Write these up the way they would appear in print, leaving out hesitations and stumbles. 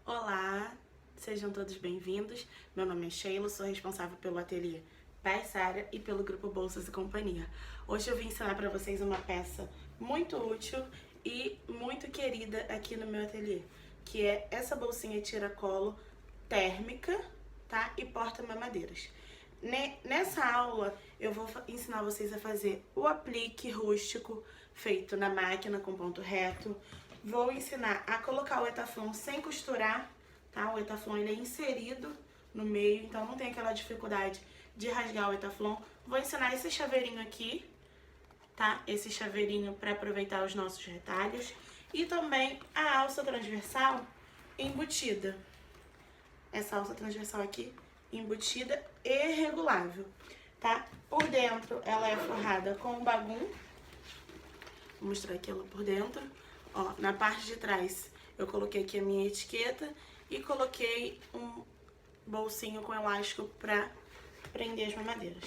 Olá, sejam todos bem-vindos. Meu nome é Sheila, sou responsável pelo ateliê Paisara e pelo grupo Bolsas e Companhia. Hoje eu vim ensinar para vocês uma peça muito útil e muito querida aqui no meu ateliê, que é essa bolsinha tiracolo térmica, tá? E porta-mamadeiras. Nessa aula eu vou ensinar vocês a fazer o aplique rústico feito na máquina com ponto reto. Vou ensinar a colocar o etaflon sem costurar, tá? O etaflon ele é inserido no meio, então não tem aquela dificuldade de rasgar o etaflon. Vou ensinar esse chaveirinho aqui, tá? Esse chaveirinho para aproveitar os nossos retalhos. E também a alça transversal embutida. Essa alça transversal aqui embutida e regulável, tá? Por dentro ela é forrada com bagum. Vou mostrar aqui ela por dentro. Ó, na parte de trás eu coloquei aqui a minha etiqueta e coloquei um bolsinho com elástico pra prender as mamadeiras.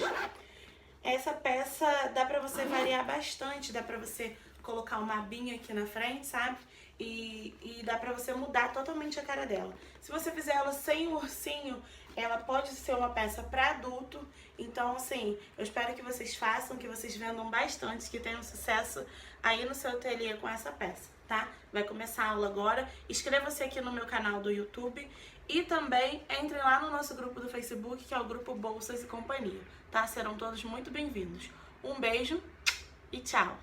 Essa peça dá pra você variar bastante, dá pra você colocar uma abinha aqui na frente, sabe? E dá pra você mudar totalmente a cara dela. Se você fizer ela sem o ursinho, ela pode ser uma peça pra adulto. Então, assim, eu espero que vocês façam, que vocês vendam bastante, que tenham sucesso aí no seu ateliê com essa peça, tá? Vai começar a aula agora. Inscreva-se aqui no meu canal do YouTube e também entre lá no nosso grupo do Facebook, que é o grupo Bolsas e Companhia, tá? Serão todos muito bem-vindos. Um beijo e tchau!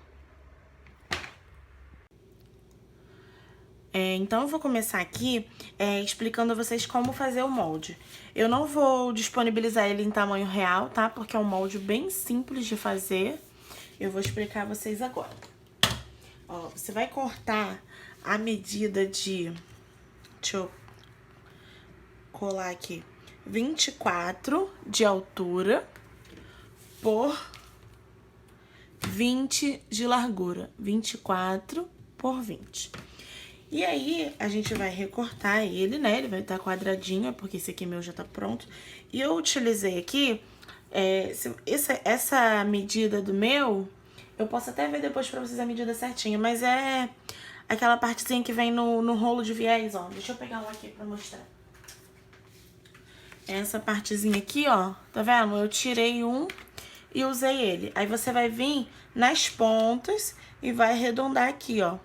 Então eu vou começar aqui explicando a vocês como fazer o molde. Eu não vou disponibilizar ele em tamanho real, tá? Porque é um molde bem simples de fazer. Eu vou explicar a vocês agora. Ó, você vai cortar a medida de... Deixa eu colar aqui. 24 de altura por 20 de largura. 24 por 20. E aí, a gente vai recortar ele, né? Ele vai estar quadradinho, porque esse aqui meu já tá pronto. E eu utilizei aqui, essa medida do meu, eu posso até ver depois pra vocês a medida certinha, mas é aquela partezinha que vem no rolo de viés, ó. Deixa eu pegar um aqui pra mostrar. Essa partezinha aqui, ó, tá vendo? Eu tirei um e usei ele. Aí você vai vir nas pontas e vai arredondar aqui, ó.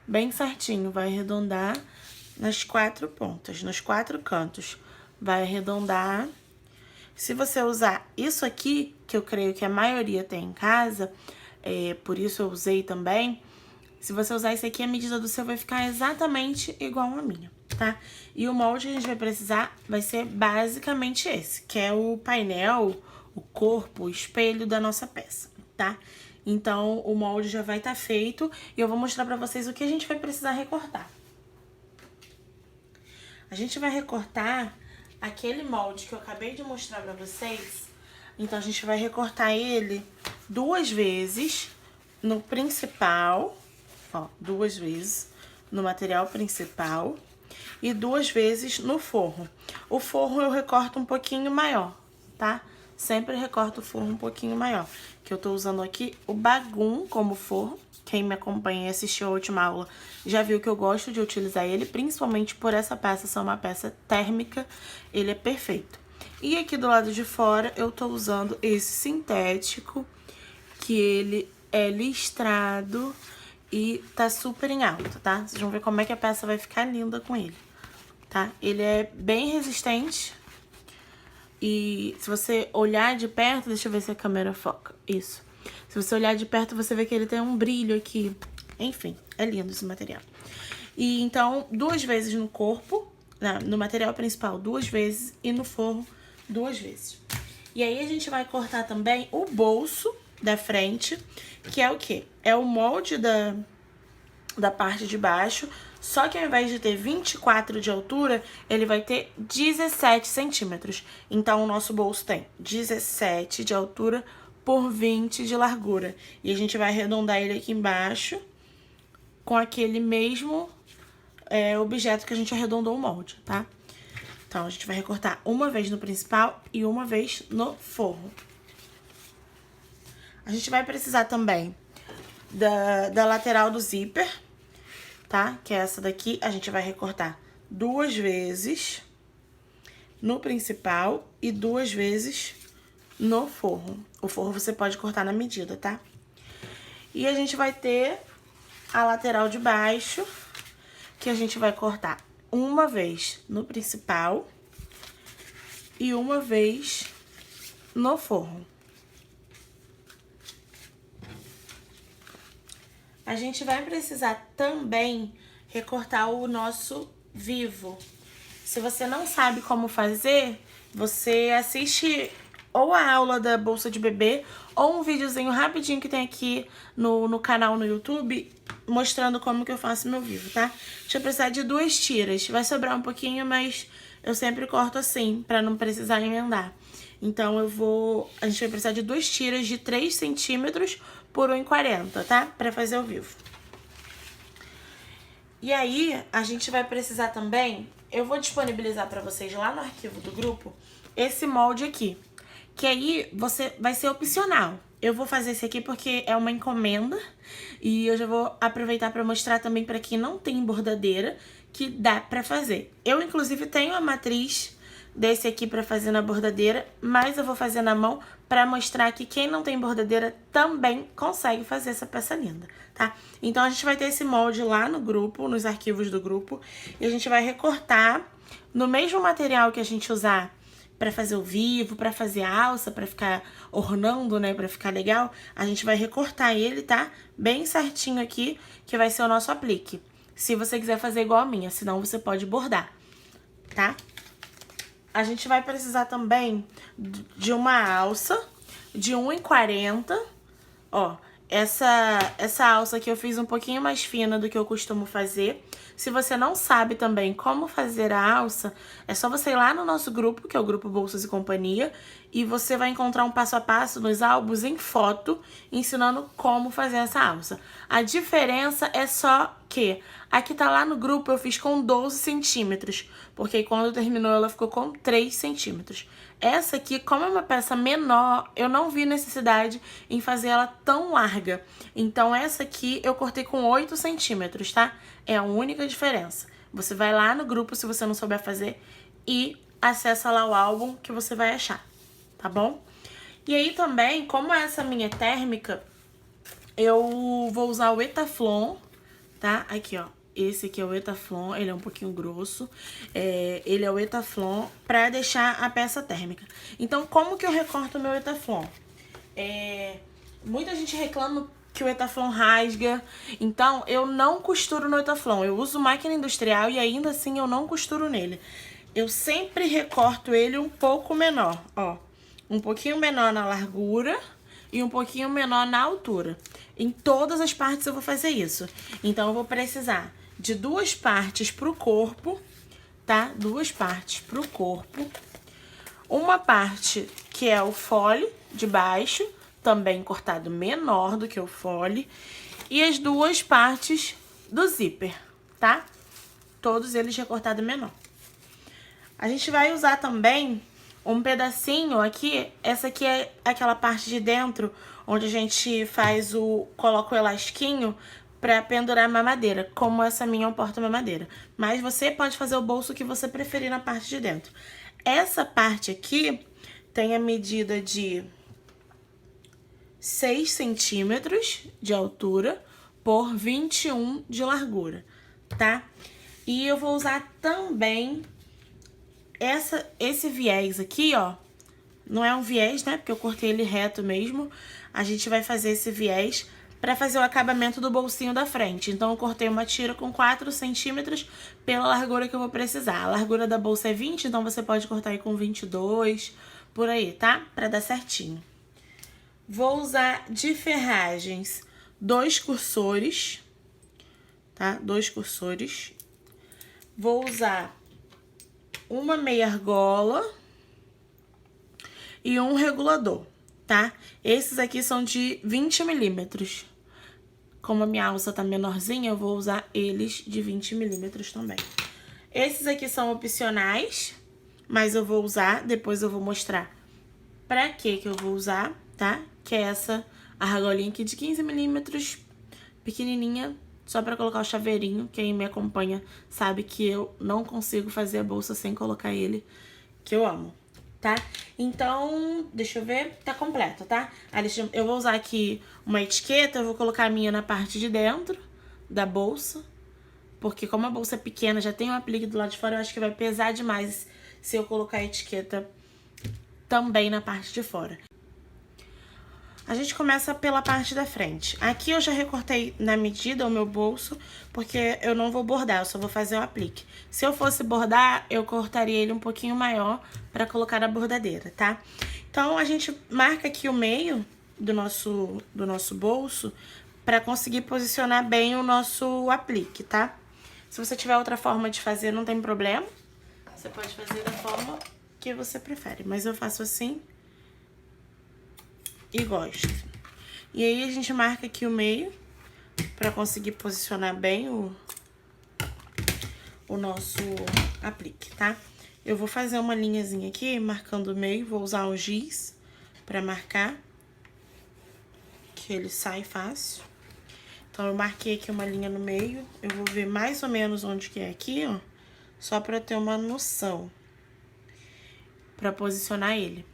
Bem certinho, vai arredondar nas 4 pontas, nos 4 cantos. Vai arredondar. Se você usar isso aqui, que eu creio que a maioria tem em casa, por isso eu usei também. Se você usar isso aqui, a medida do seu vai ficar exatamente igual a minha, tá? E o molde que a gente vai precisar vai ser basicamente esse, que é o painel, o corpo, o espelho da nossa peça, tá? Então, o molde já vai estar feito e eu vou mostrar pra vocês o que a gente vai precisar recortar. A gente vai recortar aquele molde que eu acabei de mostrar pra vocês. Então, a gente vai recortar ele 2 vezes no principal, ó, 2 vezes no material principal e 2 vezes no forro. O forro eu recorto um pouquinho maior, tá? Sempre recorto o forro um pouquinho maior. Que eu tô usando aqui o bagum como forro. Quem me acompanha e assistiu a última aula já viu que eu gosto de utilizar ele, principalmente por essa peça ser uma peça térmica. Ele é perfeito. E aqui do lado de fora eu tô usando esse sintético, que ele é listrado e tá super em alta, tá? Vocês vão ver como é que a peça vai ficar linda com ele, tá? Ele é bem resistente. E se você olhar de perto, deixa eu ver se a câmera foca. Isso. Se você olhar de perto, você vê que ele tem um brilho aqui. Enfim, é lindo esse material. E então, 2 vezes no corpo, no material principal 2 vezes e no forro 2 vezes. E aí a gente vai cortar também o bolso da frente, que é o quê? É o molde da parte de baixo, só que ao invés de ter 24 de altura, ele vai ter 17 centímetros. Então, o nosso bolso tem 17 de altura por 20 de largura. E a gente vai arredondar ele aqui embaixo com aquele mesmo objeto que a gente arredondou o molde, tá? Então, a gente vai recortar uma vez no principal e uma vez no forro. A gente vai precisar também da lateral do zíper, tá? Que é essa daqui. A gente vai recortar 2 vezes no principal e 2 vezes no forro. O forro você pode cortar na medida, tá? E a gente vai ter a lateral de baixo, que a gente vai cortar uma vez no principal e uma vez no forro. A gente vai precisar também recortar o nosso vivo. Se você não sabe como fazer, você assiste ou a aula da bolsa de bebê ou um videozinho rapidinho que tem aqui no canal no YouTube mostrando como que eu faço meu vivo, tá? Deixa eu precisar de 2 tiras. Vai sobrar um pouquinho, mas eu sempre corto assim, pra não precisar emendar. Então a gente vai precisar de 2 tiras de 3 centímetros por 1,40, tá? Pra fazer o vivo. E aí, a gente vai precisar também, eu vou disponibilizar pra vocês lá no arquivo do grupo, esse molde aqui. Que aí vai ser opcional. Eu vou fazer esse aqui porque é uma encomenda e eu já vou aproveitar para mostrar também para quem não tem bordadeira que dá para fazer. Eu inclusive tenho a matriz desse aqui para fazer na bordadeira, mas eu vou fazer na mão para mostrar que quem não tem bordadeira também consegue fazer essa peça linda, tá? Então a gente vai ter esse molde lá no grupo, nos arquivos do grupo, e a gente vai recortar no mesmo material que a gente usar para fazer o vivo, para fazer a alça, para ficar ornando, né, para ficar legal, a gente vai recortar ele, tá? Bem certinho aqui, que vai ser o nosso aplique. Se você quiser fazer igual a minha, senão você pode bordar, tá? A gente vai precisar também de uma alça de 1,40, ó. Essa alça aqui eu fiz um pouquinho mais fina do que eu costumo fazer. Se você não sabe também como fazer a alça, é só você ir lá no nosso grupo, que é o Grupo Bolsas e Companhia, e você vai encontrar um passo a passo nos álbuns em foto, ensinando como fazer essa alça. A diferença é só que aqui tá lá no grupo eu fiz com 12 centímetros, porque quando terminou ela ficou com 3 centímetros. Essa aqui, como é uma peça menor, eu não vi necessidade em fazer ela tão larga. Então essa aqui eu cortei com 8 centímetros, tá? É a única diferença. Você vai lá no grupo, se você não souber fazer, e acessa lá o álbum que você vai achar, tá bom? E aí também, como essa minha é térmica, eu vou usar o Etaflon, tá? Aqui, ó. Esse aqui é o Etaflon, ele é um pouquinho grosso. Ele é o Etaflon pra deixar a peça térmica. Então, como que eu recorto o meu Etaflon? Muita gente reclama que o Etaflon rasga. Então, eu não costuro no Etaflon. Eu uso máquina industrial e ainda assim eu não costuro nele. Eu sempre recorto ele um pouco menor, ó. Um pouquinho menor na largura e um pouquinho menor na altura. Em todas as partes eu vou fazer isso. Então, eu vou precisar de 2 partes pro corpo, tá? 2 partes pro corpo. Uma parte que é o fole de baixo, também cortado menor do que o fole. E as 2 partes do zíper, tá? Todos eles recortado menor. A gente vai usar também um pedacinho aqui. Essa aqui é aquela parte de dentro onde a gente coloca o elasquinho pra pendurar a mamadeira, como essa minha é um porta-mamadeira. Mas você pode fazer o bolso que você preferir na parte de dentro. Essa parte aqui tem a medida de 6 centímetros de altura por 21 de largura, tá? E eu vou usar também esse viés aqui, ó. Não é um viés, né? Porque eu cortei ele reto mesmo. A gente vai fazer esse viés para fazer o acabamento do bolsinho da frente. Então, eu cortei uma tira com 4 centímetros pela largura que eu vou precisar. A largura da bolsa é 20, então você pode cortar aí com 22, por aí, tá? Pra dar certinho. Vou usar de ferragens 2 cursores, tá? 2 cursores. Vou usar uma meia argola e um regulador, tá? Esses aqui são de 20 milímetros. Como a minha alça tá menorzinha, eu vou usar eles de 20 milímetros também. Esses aqui são opcionais, mas eu vou usar, depois eu vou mostrar pra que eu vou usar, tá? Que é essa argolinha aqui de 15 milímetros, pequenininha, só pra colocar o chaveirinho. Quem me acompanha sabe que eu não consigo fazer a bolsa sem colocar ele, que eu amo, tá? Então, deixa eu ver, tá completo, tá? Eu vou usar aqui uma etiqueta, eu vou colocar a minha na parte de dentro da bolsa, porque como a bolsa é pequena, já tem um aplique do lado de fora, eu acho que vai pesar demais se eu colocar a etiqueta também na parte de fora. A gente começa pela parte da frente. Aqui eu já recortei na medida o meu bolso, porque eu não vou bordar, eu só vou fazer o aplique. Se eu fosse bordar, eu cortaria ele um pouquinho maior para colocar na bordadeira, tá? Então, a gente marca aqui o meio do nosso bolso para conseguir posicionar bem o nosso aplique, tá? Se você tiver outra forma de fazer, não tem problema. Você pode fazer da forma que você prefere, mas eu faço assim e gosto. E aí a gente marca aqui o meio pra conseguir posicionar bem o nosso aplique, tá? Eu vou fazer uma linhazinha aqui, marcando o meio, vou usar um giz pra marcar, que ele sai fácil. Então, eu marquei aqui uma linha no meio, eu vou ver mais ou menos onde que é aqui, ó, só pra ter uma noção, pra posicionar ele.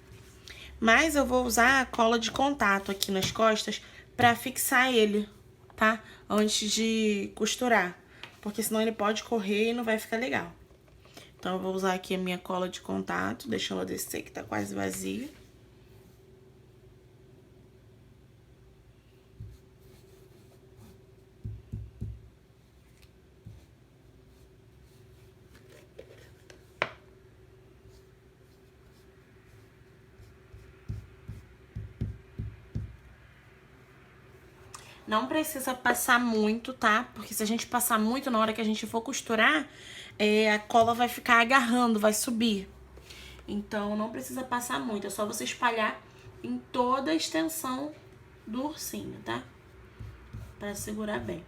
Mas eu vou usar a cola de contato aqui nas costas pra fixar ele, tá? Antes de costurar, porque senão ele pode correr e não vai ficar legal. Então, eu vou usar aqui a minha cola de contato, deixa ela descer que tá quase vazia. Não precisa passar muito, tá? Porque se a gente passar muito, na hora que a gente for costurar, a cola vai ficar agarrando, vai subir. Então, não precisa passar muito, é só você espalhar em toda a extensão do ursinho, tá? Pra segurar bem.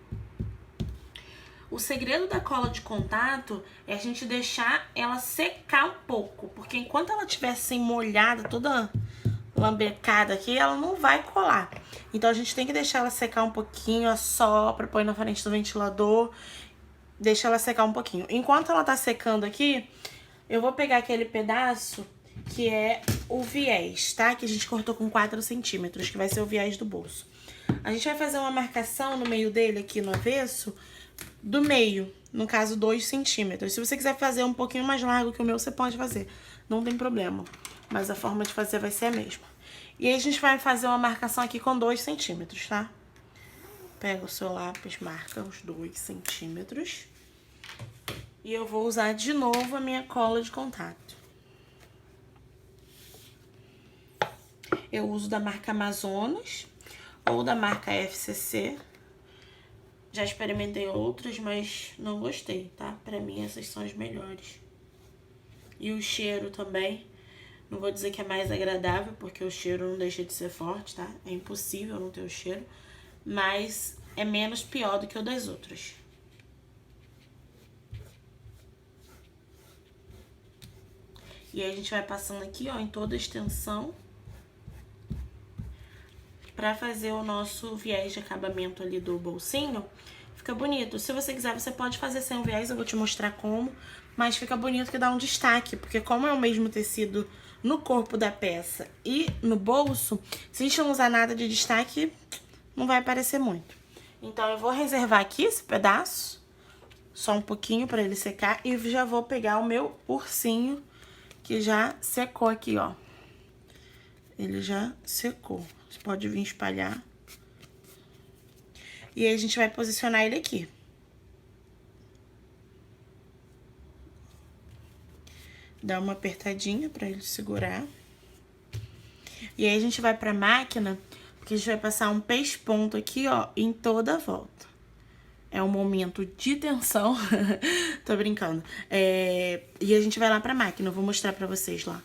O segredo da cola de contato é a gente deixar ela secar um pouco, porque enquanto ela estiver assim molhada, toda lambecada aqui, ela não vai colar. Então, a gente tem que deixar ela secar um pouquinho, assopra, põe na frente do ventilador, deixa ela secar um pouquinho. Enquanto ela tá secando aqui, eu vou pegar aquele pedaço que é o viés, tá? Que a gente cortou com 4 centímetros, que vai ser o viés do bolso. A gente vai fazer uma marcação no meio dele aqui no avesso, do meio, no caso 2 centímetros. Se você quiser fazer um pouquinho mais largo que o meu, você pode fazer, não tem problema. Mas a forma de fazer vai ser a mesma. E aí a gente vai fazer uma marcação aqui com 2 centímetros, tá? Pega o seu lápis, marca os 2 centímetros. E eu vou usar de novo a minha cola de contato. Eu uso da marca Amazonas ou da marca FCC. Já experimentei outras, mas não gostei, tá? Pra mim, essas são as melhores. E o cheiro também, não vou dizer que é mais agradável, porque o cheiro não deixa de ser forte, tá? É impossível não ter o cheiro, mas é menos pior do que o das outras. E aí a gente vai passando aqui, ó, em toda a extensão, pra fazer o nosso viés de acabamento ali do bolsinho. Fica bonito. Se você quiser, você pode fazer sem o viés, eu vou te mostrar como. Mas fica bonito que dá um destaque, porque como é o mesmo tecido no corpo da peça e no bolso, se a gente não usar nada de destaque, não vai aparecer muito. Então, eu vou reservar aqui esse pedaço, só um pouquinho pra ele secar, e já vou pegar o meu ursinho, que já secou aqui, ó. Ele já secou. Você pode vir espalhar. E aí, a gente vai posicionar ele aqui. Dá uma apertadinha pra ele segurar. E aí, a gente vai pra máquina, porque a gente vai passar um pesponto aqui, ó, em toda a volta. É um momento de tensão. Tô brincando. E a gente vai lá pra máquina, eu vou mostrar pra vocês lá,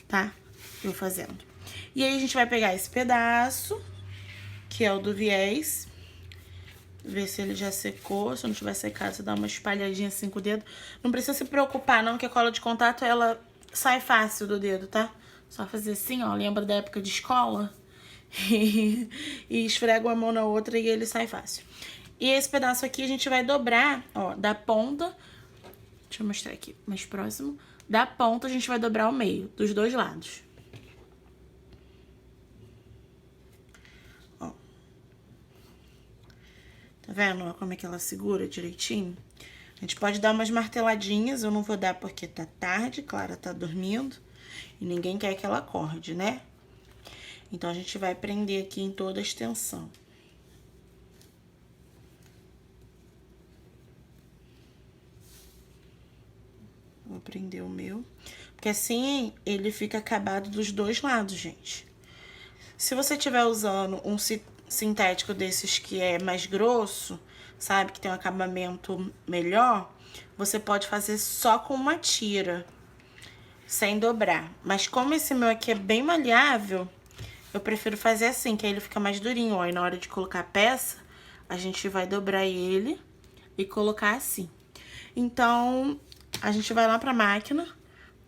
tá? Eu fazendo. E aí, a gente vai pegar esse pedaço, que é o do viés. Ver se ele já secou. Se não tiver secado, você dá uma espalhadinha assim com o dedo. Não precisa se preocupar, não, que a cola de contato, ela sai fácil do dedo, tá? Só fazer assim, ó. Lembra da época de escola? E esfrega uma mão na outra e ele sai fácil. E esse pedaço aqui a gente vai dobrar, ó, da ponta. Deixa eu mostrar aqui mais próximo. Da ponta a gente vai dobrar ao meio, dos dois lados. Ó. Tá vendo, ó, como é que ela segura direitinho? A gente pode dar umas marteladinhas, eu não vou dar porque tá tarde, Clara tá dormindo. E ninguém quer que ela acorde, né? Então, a gente vai prender aqui em toda a extensão. Vou prender o meu. Porque assim, ele fica acabado dos dois lados, gente. Se você estiver usando um sintético desses que é mais grosso, sabe? Que tem um acabamento melhor, você pode fazer só com uma tira, sem dobrar. Mas como esse meu aqui é bem maleável, eu prefiro fazer assim, que aí ele fica mais durinho, ó. E na hora de colocar a peça, a gente vai dobrar ele e colocar assim. Então, a gente vai lá pra máquina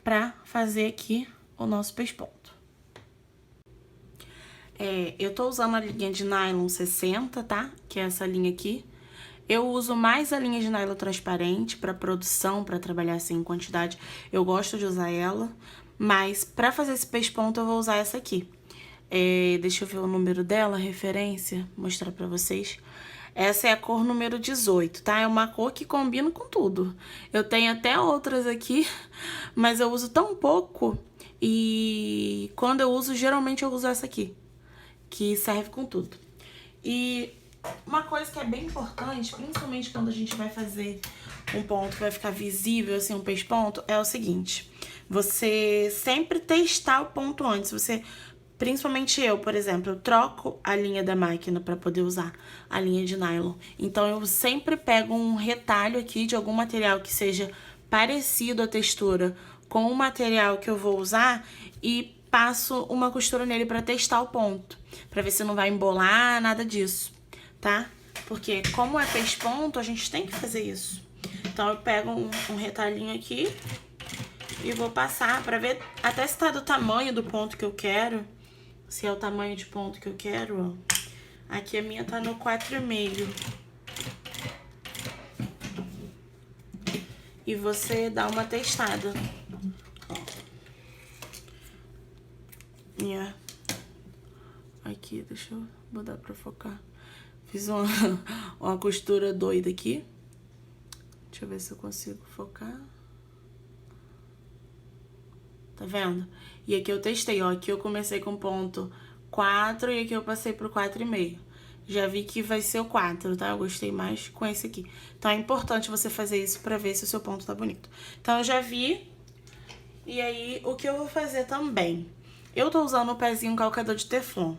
pra fazer aqui o nosso pesponto. Eu tô usando a linha de nylon 60, tá? Que é essa linha aqui. Eu uso mais a linha de nylon transparente pra produção, pra trabalhar assim em quantidade. Eu gosto de usar ela, mas pra fazer esse pesponto eu vou usar essa aqui. Deixa eu ver o número dela, referência, mostrar pra vocês. Essa é a cor número 18, tá? É uma cor que combina com tudo. Eu tenho até outras aqui, mas eu uso tão pouco e quando eu uso, geralmente eu uso essa aqui, que serve com tudo. E uma coisa que é bem importante, principalmente quando a gente vai fazer um ponto que vai ficar visível, assim, um pesponto, é o seguinte: você sempre testar o ponto antes. Principalmente eu, por exemplo, eu troco a linha da máquina para poder usar a linha de nylon. Então, eu sempre pego um retalho aqui de algum material que seja parecido a textura com o material que eu vou usar e passo uma costura nele para testar o ponto, para ver se não vai embolar, nada disso, tá? Porque como é pesponto, a gente tem que fazer isso. Então, eu pego um retalhinho aqui e vou passar para ver até se tá do tamanho do ponto que eu quero. Se é o tamanho de ponto que eu quero, ó. Aqui a minha tá no 4,5. E você dá uma testada. Ó. Minha. Aqui, deixa eu botar pra focar. Fiz uma costura doida aqui. Deixa eu ver se eu consigo focar. Tá vendo? E aqui eu testei, ó. Aqui eu comecei com ponto 4 e aqui eu passei pro 4,5. Já vi que vai ser o 4, tá? Eu gostei mais com esse aqui. Então é importante você fazer isso pra ver se o seu ponto tá bonito. Então eu já vi. E aí, o que eu vou fazer também? Eu tô usando o pezinho calcador de Teflon.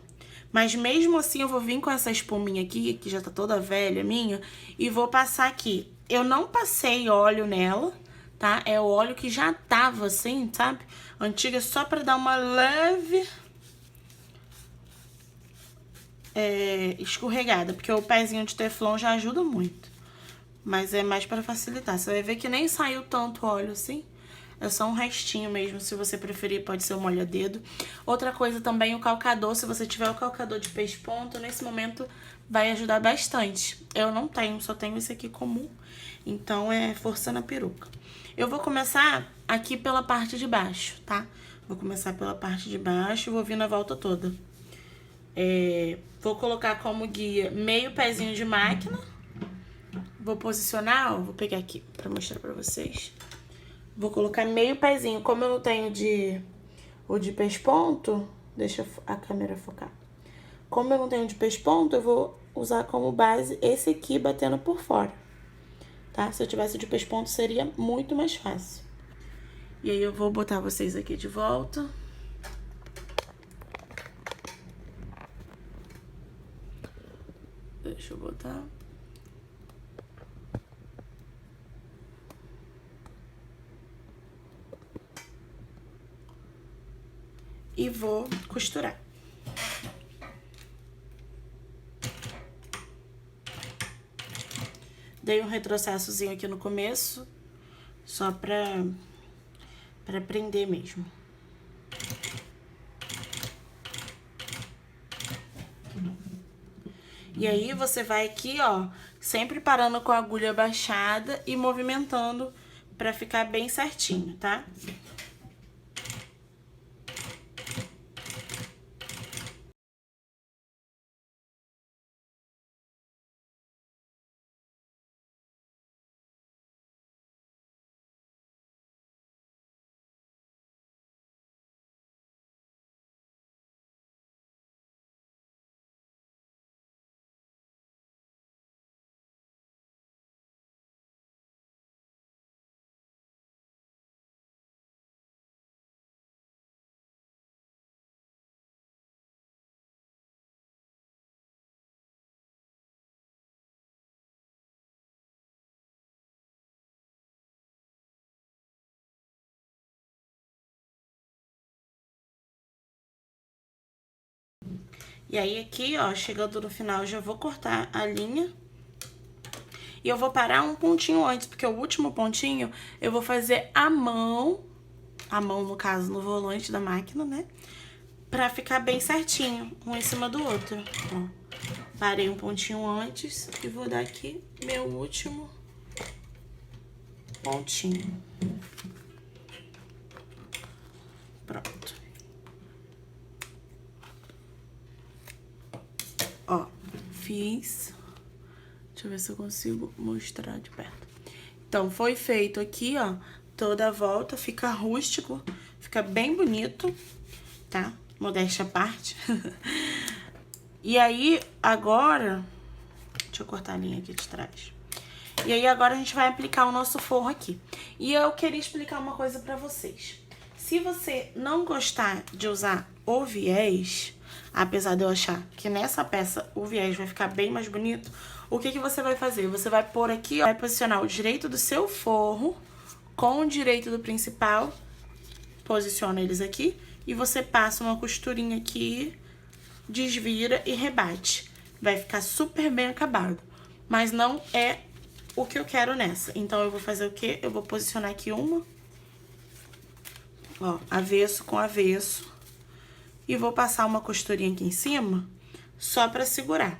Mas mesmo assim eu vou vir com essa espuminha aqui, que já tá toda velha minha, e vou passar aqui. Eu não passei óleo nela, tá? É o óleo que já tava assim, sabe? Antiga, só pra dar uma leve escorregada, porque o pezinho de Teflon já ajuda muito. Mas é mais pra facilitar. Você vai ver que nem saiu tanto óleo assim. É só um restinho mesmo, se você preferir, pode ser um molha-dedo. Outra coisa também, o calcador, se você tiver o calcador de pesponto, nesse momento vai ajudar bastante. Eu não tenho, só tenho esse aqui comum, então é força na peruca. Eu vou começar aqui pela parte de baixo, tá? Vou começar pela parte de baixo e vou vir na volta toda. Vou colocar como guia meio pezinho de máquina. Vou posicionar, ó, vou pegar aqui pra mostrar pra vocês. Vou colocar meio pezinho. Como eu não tenho o de pesponto, deixa a câmera focar. Como eu não tenho de pesponto, eu vou usar como base esse aqui batendo por fora, tá? Se eu tivesse de pesponto, seria muito mais fácil. E aí, eu vou botar vocês aqui de volta. Deixa eu botar. E vou costurar. Dei um retrocessozinho aqui no começo, só pra prender mesmo. E aí você vai aqui, ó, sempre parando com a agulha baixada e movimentando pra ficar bem certinho, tá? E aí aqui, ó, chegando no final, eu já vou cortar a linha. E eu vou parar um pontinho antes, porque o último pontinho eu vou fazer a mão no caso, no volante da máquina, né? Pra ficar bem certinho, um em cima do outro, ó. Parei um pontinho antes e vou dar aqui meu último pontinho. Pronto. Ó, fiz. Deixa eu ver se eu consigo mostrar de perto. Então, foi feito aqui, ó, toda a volta, fica rústico, fica bem bonito, tá? Modéstia à parte. E aí, agora... Deixa eu cortar a linha aqui de trás. E aí, agora a gente vai aplicar o nosso forro aqui. E eu queria explicar uma coisa pra vocês. Se você não gostar de usar o viés, apesar de eu achar que nessa peça o viés vai ficar bem mais bonito, o que você vai fazer? Você vai pôr aqui, ó, vai posicionar o direito do seu forro com o direito do principal, posiciona eles aqui, e você passa uma costurinha aqui, desvira e rebate. Vai ficar super bem acabado, mas não é o que eu quero nessa. Então, eu vou fazer o quê? Eu vou posicionar aqui uma, ó, avesso com avesso, e vou passar uma costurinha aqui em cima, só pra segurar.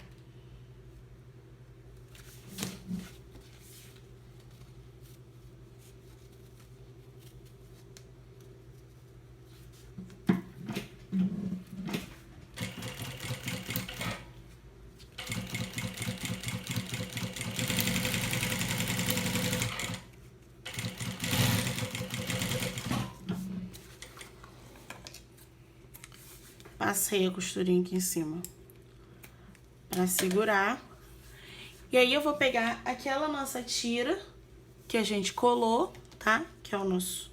Passei a costurinha aqui em cima pra segurar. E aí, eu vou pegar aquela nossa tira que a gente colou, tá? Que é o nosso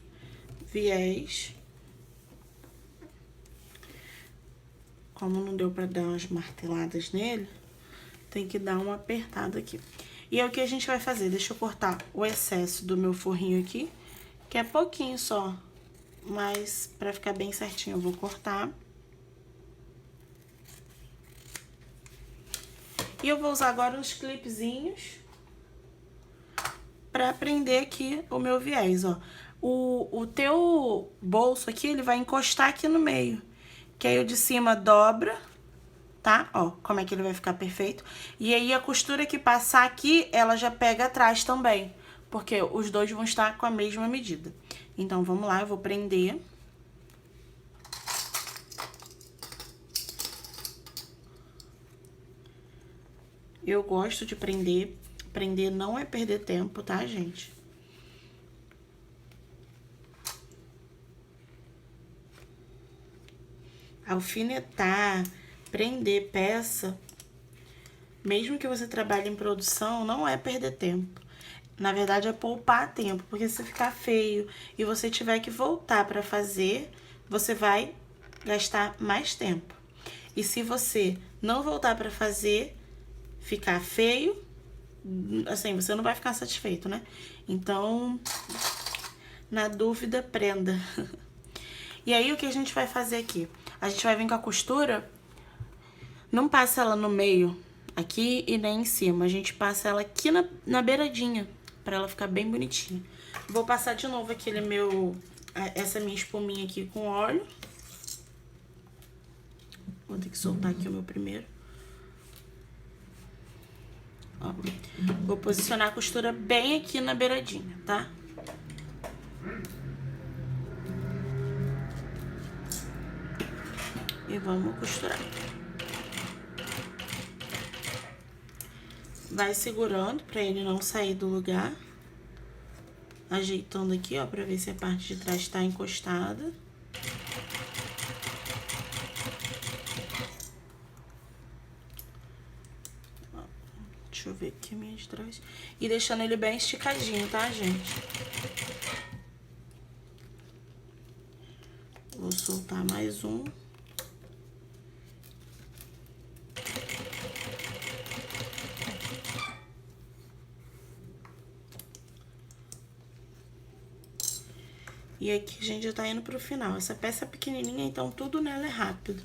viés. Como não deu pra dar umas marteladas nele, tem que dar uma apertada aqui. E é o que a gente vai fazer. Deixa eu cortar o excesso do meu forrinho aqui, que é pouquinho só, mas pra ficar bem certinho eu vou cortar. E eu vou usar agora uns clipezinhos pra prender aqui o meu viés, ó. O teu bolso aqui, ele vai encostar aqui no meio, que aí o de cima dobra, tá? Ó, como é que ele vai ficar perfeito. E aí, a costura que passar aqui, ela já pega atrás também, porque os dois vão estar com a mesma medida. Então, vamos lá, eu vou prender. Eu gosto de prender. Prender não é perder tempo, tá, gente? Alfinetar, prender peça, mesmo que você trabalhe em produção, não é perder tempo. Na verdade, é poupar tempo, porque se ficar feio e você tiver que voltar pra fazer, você vai gastar mais tempo. E se você não voltar pra fazer, ficar feio, assim, você não vai ficar satisfeito, né? Então, na dúvida, prenda. E aí, o que a gente vai fazer aqui? A gente vai vir com a costura, não passa ela no meio, aqui e nem em cima. A gente passa ela aqui na beiradinha, pra ela ficar bem bonitinha. Vou passar de novo essa minha espuminha aqui com óleo. Vou ter que soltar aqui o meu primeiro. Ó, vou posicionar a costura bem aqui na beiradinha, tá? E vamos costurar. Vai segurando pra ele não sair do lugar. Ajeitando aqui, ó, pra ver se a parte de trás tá encostada. Ó, deixa eu ver aqui a minha de trás. E deixando ele bem esticadinho, tá, gente? Vou soltar mais um. E aqui a gente já tá indo pro final. Essa peça é pequenininha, então tudo nela é rápido.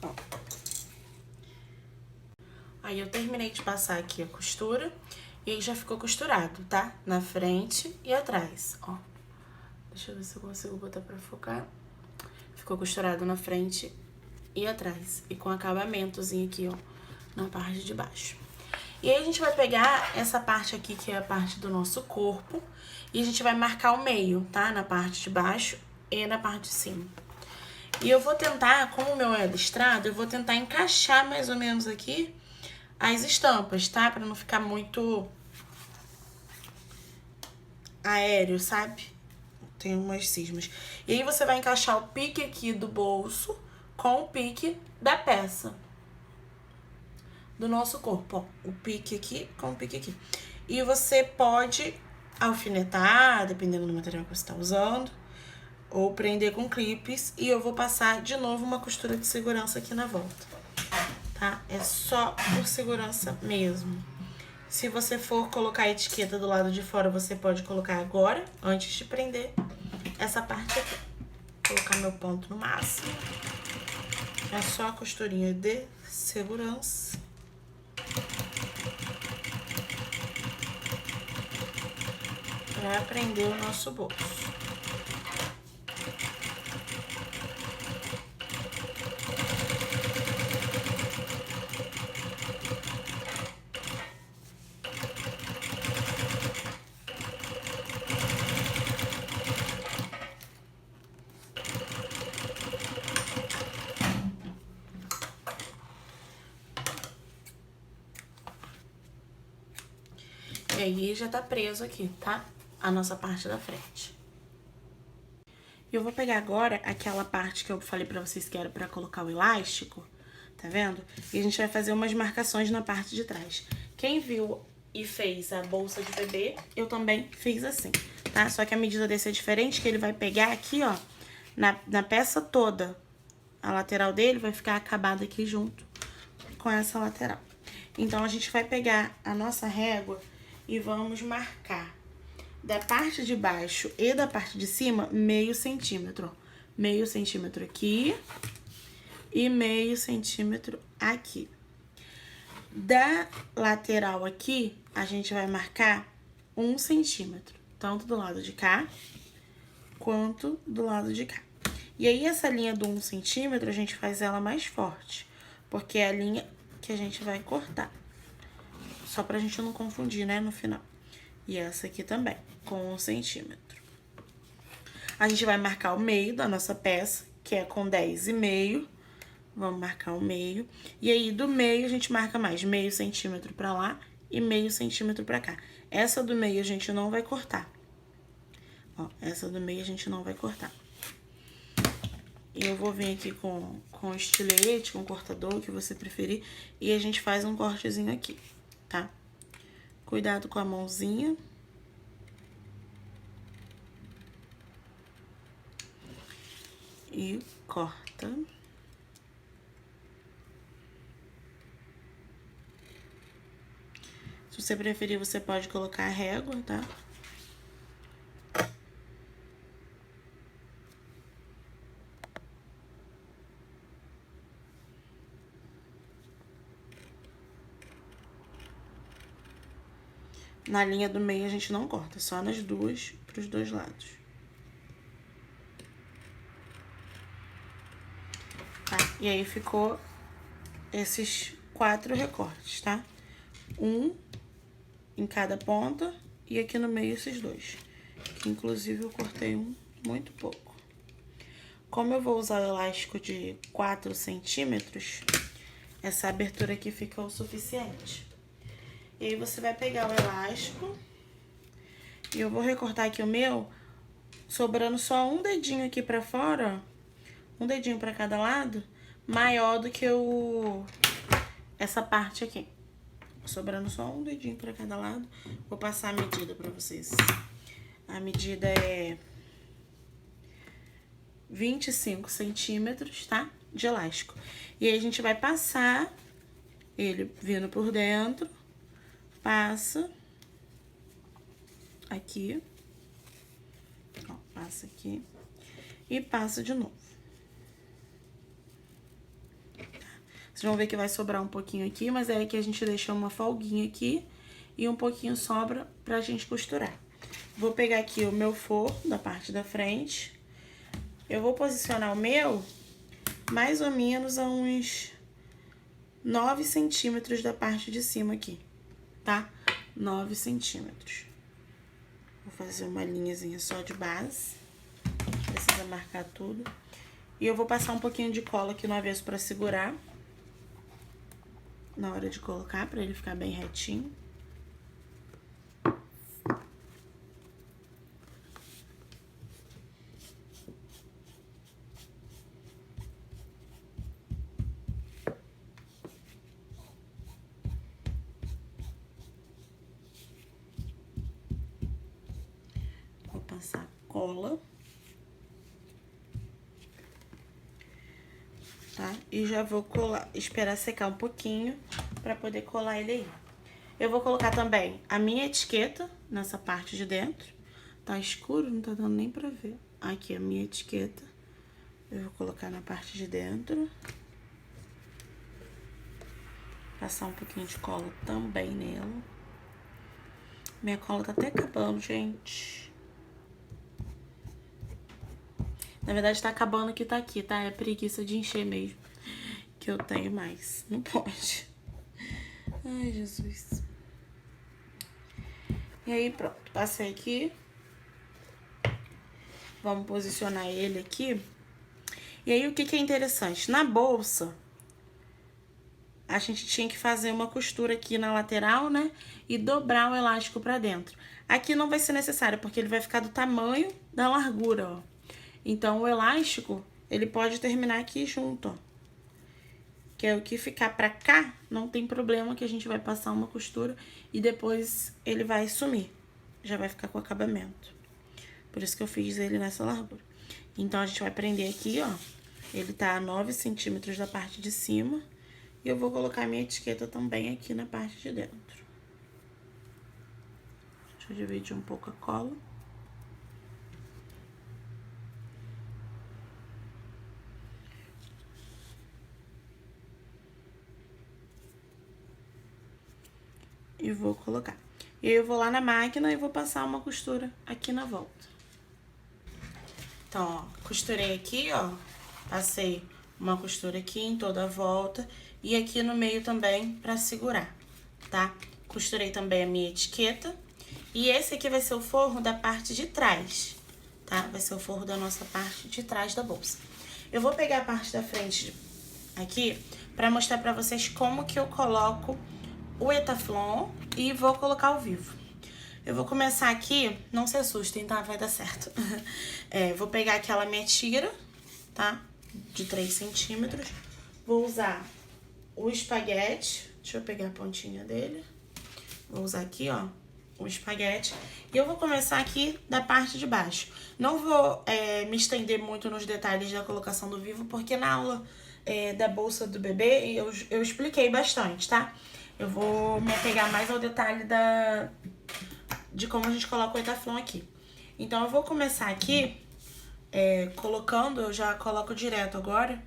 Ó. Aí eu terminei de passar aqui a costura. E aí já ficou costurado, tá? Na frente e atrás, ó. Deixa eu ver se eu consigo botar pra focar. Ficou costurado na frente e atrás. E com acabamentozinho aqui, ó, na parte de baixo. E aí a gente vai pegar essa parte aqui, que é a parte do nosso corpo, e a gente vai marcar o meio, tá? Na parte de baixo e na parte de cima. E eu vou tentar, como o meu é listrado, eu vou tentar encaixar mais ou menos aqui as estampas, tá? Pra não ficar muito aéreo, sabe? Tem umas cismas. E aí você vai encaixar o pique aqui do bolso com o pique da peça. Do nosso corpo, ó. O pique aqui com o pique aqui. E você pode alfinetar, dependendo do material que você tá usando, ou prender com clipes. E eu vou passar de novo uma costura de segurança aqui na volta, tá? É só por segurança mesmo. Se você for colocar a etiqueta do lado de fora, você pode colocar agora, antes de prender essa parte aqui. Vou colocar meu ponto no máximo. É só a costurinha de segurança. Pra prender o nosso bolso. E aí já tá preso aqui, tá? A nossa parte da frente. E eu vou pegar agora aquela parte que eu falei pra vocês que era pra colocar o elástico, tá vendo? E a gente vai fazer umas marcações na parte de trás. Quem viu e fez a bolsa de bebê, eu também fiz assim, tá? Só que a medida desse é diferente, que ele vai pegar aqui, ó, na peça toda. A lateral dele vai ficar acabada aqui junto com essa lateral. Então, a gente vai pegar a nossa régua e vamos marcar da parte de baixo e da parte de cima meio centímetro, ó. Meio centímetro aqui e meio centímetro aqui. Da lateral aqui, a gente vai marcar 1 centímetro, tanto do lado de cá quanto do lado de cá. E aí, essa linha do 1 centímetro, a gente faz ela mais forte, porque é a linha que a gente vai cortar. Só pra gente não confundir, né, no final. E essa aqui também, com 1 centímetro. A gente vai marcar o meio da nossa peça, que é com 10,5. Vamos marcar o meio. E aí, do meio, a gente marca mais meio centímetro pra lá e meio centímetro pra cá. Essa do meio a gente não vai cortar. Ó, essa do meio a gente não vai cortar. E eu vou vir aqui com estilete, com cortador, o que você preferir. E a gente faz um cortezinho aqui, tá? Cuidado com a mãozinha. E corta. Se você preferir, você pode colocar a régua, tá? Na linha do meio a gente não corta, só nas duas, pros dois lados. E aí ficou esses 4 recortes, tá? Um em cada ponta e aqui no meio esses 2. Que inclusive eu cortei um muito pouco. Como eu vou usar o elástico de 4 centímetros, essa abertura aqui fica o suficiente. E aí você vai pegar o elástico e eu vou recortar aqui o meu, sobrando só um dedinho aqui pra fora, ó. Um dedinho pra cada lado, maior do que essa parte aqui. Sobrando só um dedinho pra cada lado. Vou passar a medida pra vocês. A medida é 25 centímetros, tá? De elástico. E aí a gente vai passar ele vindo por dentro. Passa. Aqui. Ó, passa aqui. E passa de novo. Vocês vão ver que vai sobrar um pouquinho aqui, mas é que a gente deixa uma folguinha aqui e um pouquinho sobra pra gente costurar. Vou pegar aqui o meu forro da parte da frente. Eu vou posicionar o meu mais ou menos a uns 9 centímetros da parte de cima aqui, tá? 9 centímetros. Vou fazer uma linhazinha só de base. Não precisa marcar tudo. E eu vou passar um pouquinho de cola aqui no avesso pra segurar. Na hora de colocar, pra ele ficar bem retinho. Vou passar cola. Tá? E já vou colar, esperar secar um pouquinho pra poder colar ele aí. Eu vou colocar também a minha etiqueta nessa parte de dentro. Tá escuro, não tá dando nem pra ver. Aqui a minha etiqueta. Eu vou colocar na parte de dentro. Passar um pouquinho de cola também nela. Minha cola tá até acabando, gente. Na verdade, tá acabando que tá aqui, tá? É preguiça de encher mesmo. Que eu tenho mais. Não pode. Ai, Jesus. E aí, pronto. Passei aqui. Vamos posicionar ele aqui. E aí, o que que é interessante? Na bolsa, a gente tinha que fazer uma costura aqui na lateral, né? E dobrar o elástico pra dentro. Aqui não vai ser necessário, porque ele vai ficar do tamanho da largura, ó. Então, o elástico, ele pode terminar aqui junto, ó. Que é o que ficar pra cá, não tem problema, que a gente vai passar uma costura e depois ele vai sumir. Já vai ficar com acabamento. Por isso que eu fiz ele nessa largura. Então, a gente vai prender aqui, ó. Ele tá a 9 centímetros da parte de cima. E eu vou colocar a minha etiqueta também aqui na parte de dentro. Deixa eu dividir um pouco a cola. E vou colocar. E aí eu vou lá na máquina e vou passar uma costura aqui na volta. Então, ó, costurei aqui, ó. Passei uma costura aqui em toda a volta e aqui no meio também pra segurar, tá? Costurei também a minha etiqueta. E esse aqui vai ser o forro da parte de trás, tá? Vai ser o forro da nossa parte de trás da bolsa. Eu vou pegar a parte da frente aqui pra mostrar pra vocês como que eu coloco o Etaflon e vou colocar ao vivo. Eu vou começar aqui, não se assustem, tá? Vai dar certo. Vou pegar aquela minha tira, tá? De 3 centímetros. Vou usar o espaguete. Deixa eu pegar a pontinha dele. Vou usar aqui, ó, o espaguete. E eu vou começar aqui da parte de baixo. Não vou me estender muito nos detalhes da colocação do vivo, porque na aula da bolsa do bebê eu expliquei bastante, tá? Eu vou me apegar mais ao detalhe de como a gente coloca o Etaflon aqui. Então, eu vou começar aqui colocando, eu já coloco direto agora.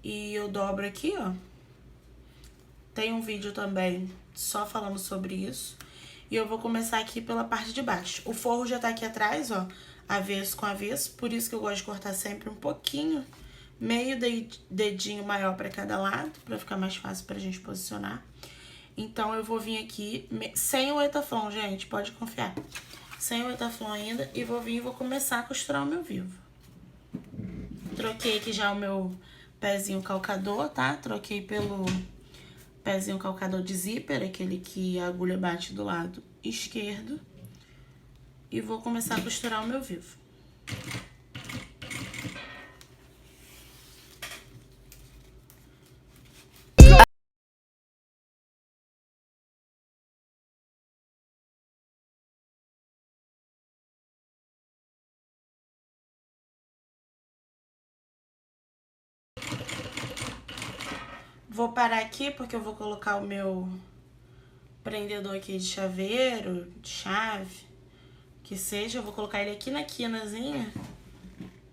E eu dobro aqui, ó. Tem um vídeo também só falando sobre isso. E eu vou começar aqui pela parte de baixo. O forro já tá aqui atrás, ó, avesso com avesso. Por isso que eu gosto de cortar sempre um pouquinho meio dedinho maior para cada lado, para ficar mais fácil pra gente posicionar. Então, eu vou vir aqui, sem o Etaflon, gente, pode confiar. Sem o Etaflon ainda, e vou vir e vou começar a costurar o meu vivo. Troquei aqui já o meu pezinho calcador, tá? Troquei pelo pezinho calcador de zíper, aquele que a agulha bate do lado esquerdo. E vou começar a costurar o meu vivo. Vou parar aqui porque eu vou colocar o meu prendedor aqui de chaveiro, de chave, que seja. Eu vou colocar ele aqui na quinazinha,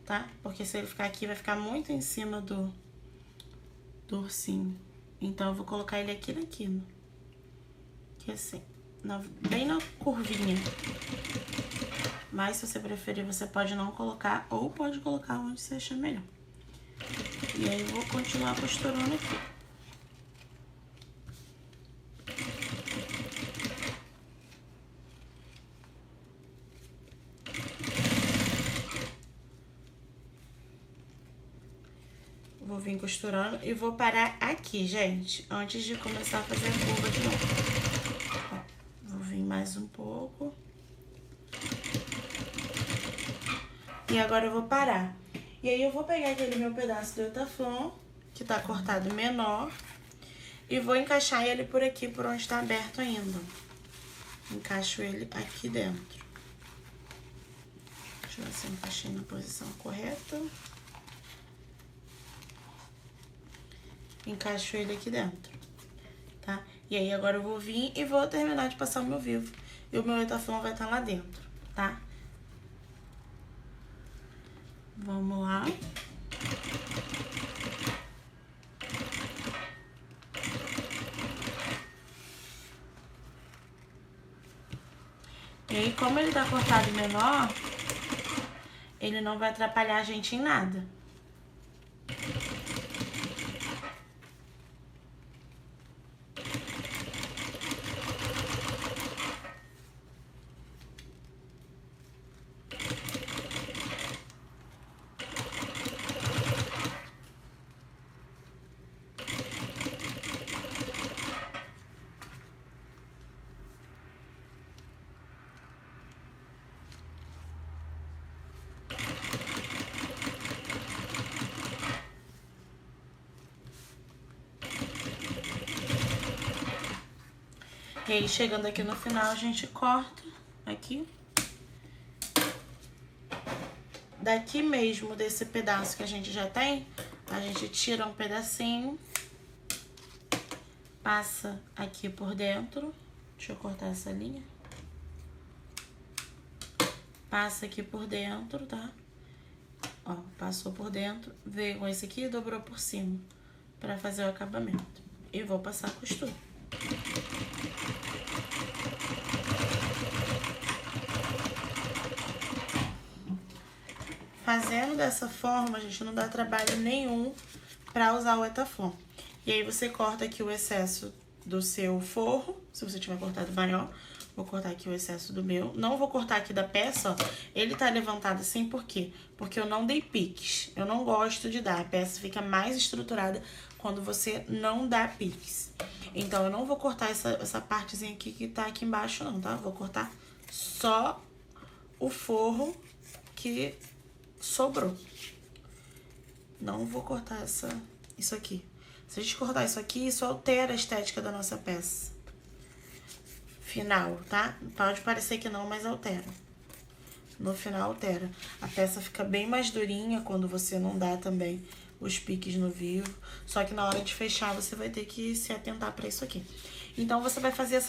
tá? Porque se ele ficar aqui, vai ficar muito em cima do ursinho. Então, eu vou colocar ele aqui na quina. Aqui assim, bem na curvinha. Mas, se você preferir, você pode não colocar, ou pode colocar onde você achar melhor. E aí, eu vou continuar costurando aqui. Vou vir costurando e vou parar aqui, gente, antes de começar a fazer a curva de novo. Ó, vou vir mais um pouco. E agora eu vou parar. E aí eu vou pegar aquele meu pedaço do Etaflon, que tá cortado menor, e vou encaixar ele por aqui, por onde tá aberto ainda. Encaixo ele aqui dentro. Deixa eu ver se eu encaixei na posição correta. Encaixo ele aqui dentro, tá? E aí, agora eu vou vir e vou terminar de passar o meu vivo. E o meu Etaflon vai estar lá dentro, tá? Vamos lá. E aí, como ele tá cortado menor, ele não vai atrapalhar a gente em nada. E aí, chegando aqui no final, a gente corta aqui. Daqui mesmo, desse pedaço que a gente já tem, a gente tira um pedacinho. Passa aqui por dentro. Deixa eu cortar essa linha. Passa aqui por dentro, tá? Ó, passou por dentro, veio com esse aqui e dobrou por cima pra fazer o acabamento. E vou passar a costura. Fazendo dessa forma, a gente não dá trabalho nenhum pra usar o Etaflon. E aí, você corta aqui o excesso do seu forro, se você tiver cortado maior. Vou cortar aqui o excesso do meu. Não vou cortar aqui da peça, ó. Ele tá levantado assim, por quê? Porque eu não dei piques. Eu não gosto de dar. A peça fica mais estruturada quando você não dá piques. Então, eu não vou cortar essa partezinha aqui que tá aqui embaixo, não, tá? Vou cortar só o forro que sobrou. Não vou cortar isso aqui. Se a gente cortar isso aqui, isso altera a estética da nossa peça final, tá? Pode parecer que não, mas altera. No final altera. A peça fica bem mais durinha quando você não dá também os piques no vivo. Só que na hora de fechar, você vai ter que se atentar pra isso aqui. Então, você vai fazer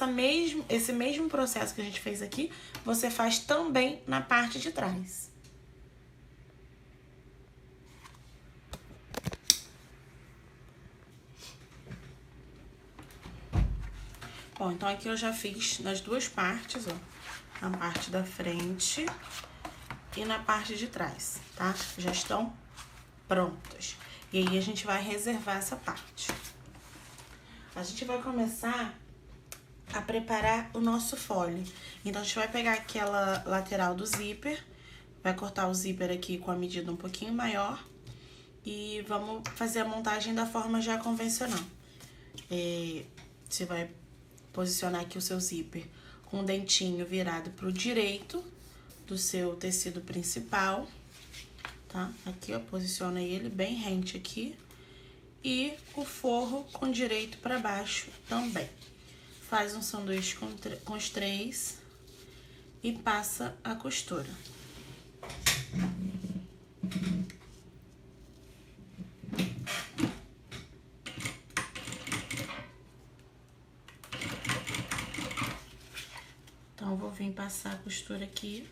esse mesmo processo que a gente fez aqui, você faz também na parte de trás. Bom, então aqui eu já fiz nas duas partes, ó. Na parte da frente e na parte de trás, tá? Já estão prontas. E aí a gente vai reservar essa parte. A gente vai começar a preparar o nosso fole. Então, a gente vai pegar aquela lateral do zíper, vai cortar o zíper aqui com a medida um pouquinho maior e vamos fazer a montagem da forma já convencional. Você vai posicionar aqui o seu zíper com o dentinho virado pro direito do seu tecido principal, tá? Aqui, ó, posiciona ele bem rente aqui e o forro com direito para baixo também. Faz um sanduíche com os três e passa a costura. Então, eu vou vir passar a costura aqui.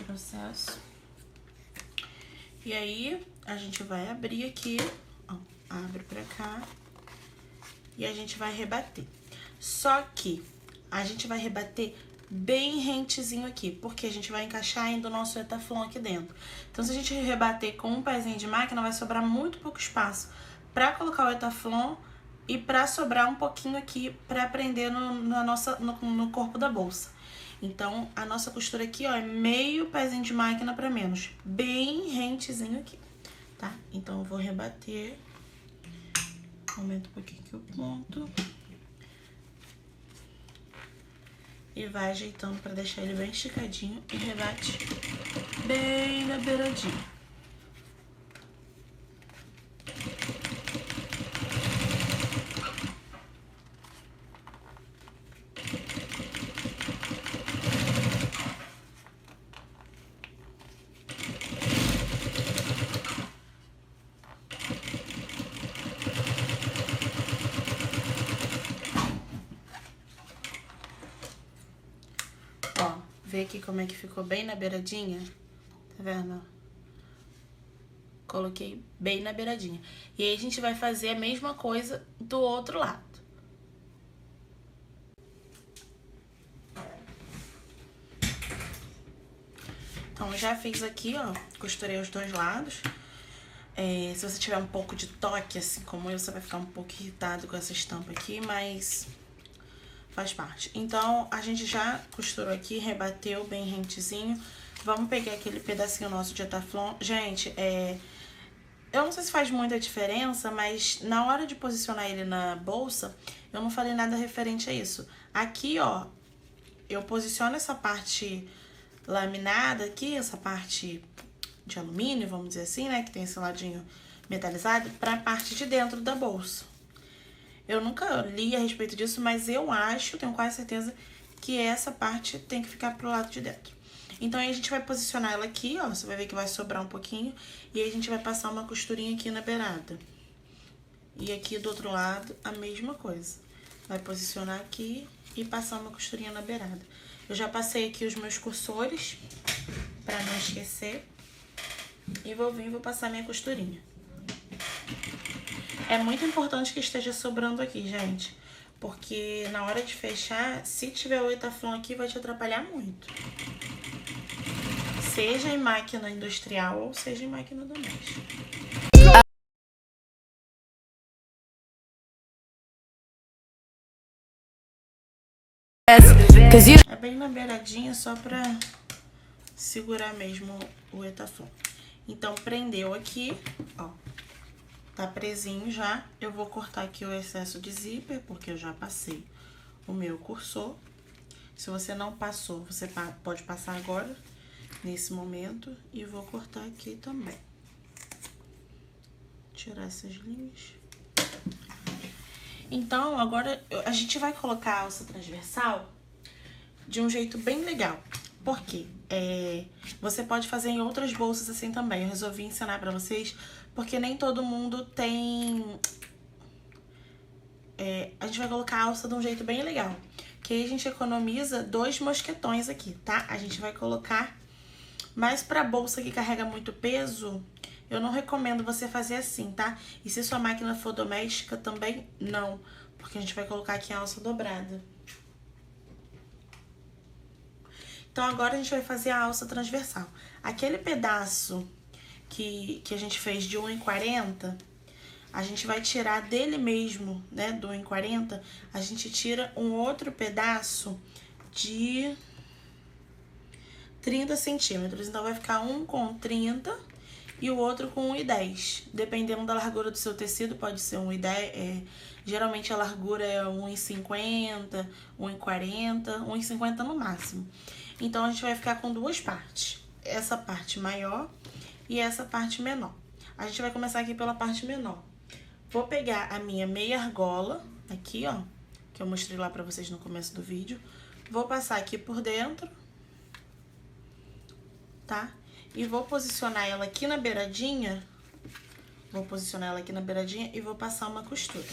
Processo. E aí, a gente vai abrir aqui, ó, abre pra cá e a gente vai rebater. Só que a gente vai rebater bem rentezinho aqui, porque a gente vai encaixar ainda o nosso etaflon aqui dentro. Então, se a gente rebater com um pezinho de máquina, vai sobrar muito pouco espaço pra colocar o etaflon e pra sobrar um pouquinho aqui pra prender no corpo da bolsa. Então, a nossa costura aqui, ó, é meio pezinho de máquina pra menos. Bem rentezinho aqui, tá? Então, eu vou rebater. Aumenta um pouquinho aqui o ponto. E vai ajeitando pra deixar ele bem esticadinho e rebate bem na beiradinha. Vê aqui como é que ficou bem na beiradinha, tá vendo? Coloquei bem na beiradinha. E aí a gente vai fazer a mesma coisa do outro lado. Então, eu já fiz aqui, ó, costurei os dois lados. Se você tiver um pouco de toque, assim como eu, você vai ficar um pouco irritado com essa estampa aqui, mas faz parte. Então, a gente já costurou aqui, rebateu bem rentezinho. Vamos pegar aquele pedacinho nosso de etaflon. Gente, eu não sei se faz muita diferença, mas na hora de posicionar ele na bolsa, eu não falei nada referente a isso. Aqui, ó, eu posiciono essa parte laminada aqui, essa parte de alumínio, vamos dizer assim, né, que tem esse ladinho metalizado, pra parte de dentro da bolsa. Eu nunca li a respeito disso, mas eu acho, tenho quase certeza, que essa parte tem que ficar pro lado de dentro. Então, aí a gente vai posicionar ela aqui, ó, você vai ver que vai sobrar um pouquinho, e aí a gente vai passar uma costurinha aqui na beirada. E aqui do outro lado, a mesma coisa. Vai posicionar aqui e passar uma costurinha na beirada. Eu já passei aqui os meus cursores, pra não esquecer, e vou passar minha costurinha. É muito importante que esteja sobrando aqui, gente, porque na hora de fechar, se tiver o etaflon aqui, vai te atrapalhar muito. Seja em máquina industrial ou seja em máquina doméstica. É bem na beiradinha, só pra segurar mesmo o etaflon. Então, prendeu aqui, ó. Tá presinho já. Eu vou cortar aqui o excesso de zíper, porque eu já passei o meu cursor. Se você não passou, você pode passar agora, nesse momento. E vou cortar aqui também. Tirar essas linhas. Então, agora a gente vai colocar a alça transversal de um jeito bem legal. Por quê? Você pode fazer em outras bolsas assim também. Eu resolvi ensinar pra vocês, porque nem todo mundo tem... a gente vai colocar a alça de um jeito bem legal. Que aí a gente economiza 2 mosquetões aqui, tá? A gente vai colocar... Mas pra bolsa que carrega muito peso, eu não recomendo você fazer assim, tá? E se sua máquina for doméstica, também não, porque a gente vai colocar aqui a alça dobrada. Então, agora a gente vai fazer a alça transversal. Aquele pedaço que a gente fez de 1,40, a gente vai tirar dele mesmo, né, do 1,40, a gente tira um outro pedaço de 30 centímetros. Então, vai ficar um com 30 e o outro com 1,10. Dependendo da largura do seu tecido, pode ser 1,10. Geralmente a largura é 1,50, 1,40, 1,50 no máximo. Então, a gente vai ficar com duas partes. Essa parte maior e essa parte menor. A gente vai começar aqui pela parte menor. Vou pegar a minha meia argola, aqui, ó, que eu mostrei lá pra vocês no começo do vídeo. Vou passar aqui por dentro, tá? E vou posicionar ela aqui na beiradinha. Vou posicionar ela aqui na beiradinha e vou passar uma costura.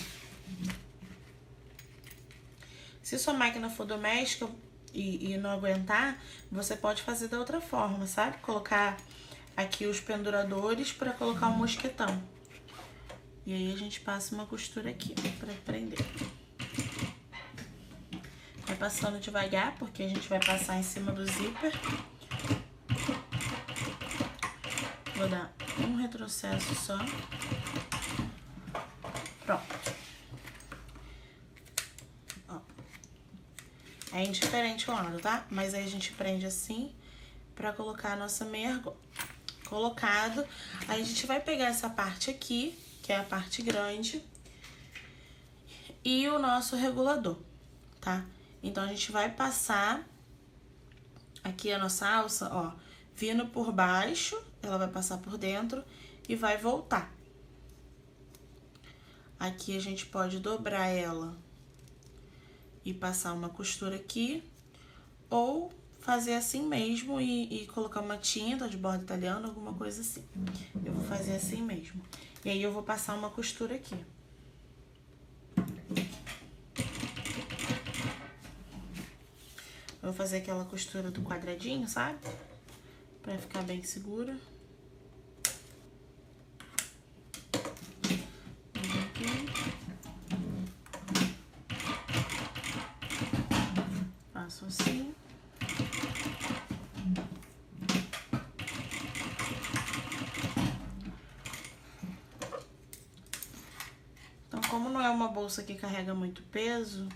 Se sua máquina for doméstica e não aguentar, você pode fazer da outra forma, sabe? Colocar aqui os penduradores para colocar o mosquetão. E aí a gente passa uma costura aqui para prender. Vai passando devagar, porque a gente vai passar em cima do zíper. Vou dar um retrocesso só. Pronto. Ó. É indiferente o lado, tá? Mas aí a gente prende assim pra colocar a nossa meia argola. Colocado, aí a gente vai pegar essa parte aqui, que é a parte grande, e o nosso regulador, tá? Então, a gente vai passar aqui a nossa alça, ó, vindo por baixo, ela vai passar por dentro e vai voltar. Aqui a gente pode dobrar ela e passar uma costura aqui, ou fazer assim mesmo e colocar uma tinta de borda italiana, alguma coisa assim. Eu vou fazer assim mesmo. E aí eu vou passar uma costura aqui. Eu vou fazer aquela costura do quadradinho, sabe? Pra ficar bem segura. Passo assim. Então, como não é uma bolsa que carrega muito peso,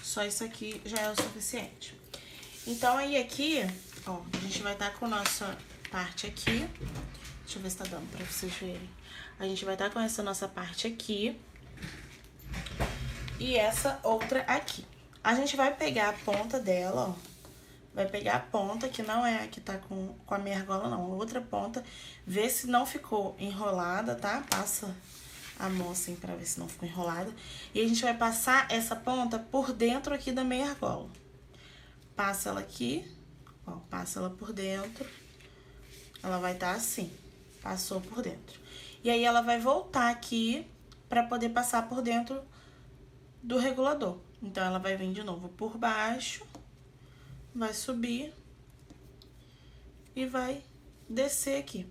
só isso aqui já é o suficiente. Então, aí aqui, ó, a gente vai estar com a nossa parte aqui. Deixa eu ver se tá dando pra vocês verem. A gente vai estar com essa nossa parte aqui e essa outra aqui. A gente vai pegar a ponta dela, ó. Vai pegar a ponta, que não é a que tá com a minha argola, não. A outra ponta, ver se não ficou enrolada, tá? Passa a mão assim pra ver se não ficou enrolada. E a gente vai passar essa ponta por dentro aqui da meia argola. Passa ela aqui, ó, passa ela por dentro. Ela vai estar assim, passou por dentro. E aí, ela vai voltar aqui pra poder passar por dentro do regulador. Então, ela vai vir de novo por baixo, vai subir e vai descer aqui.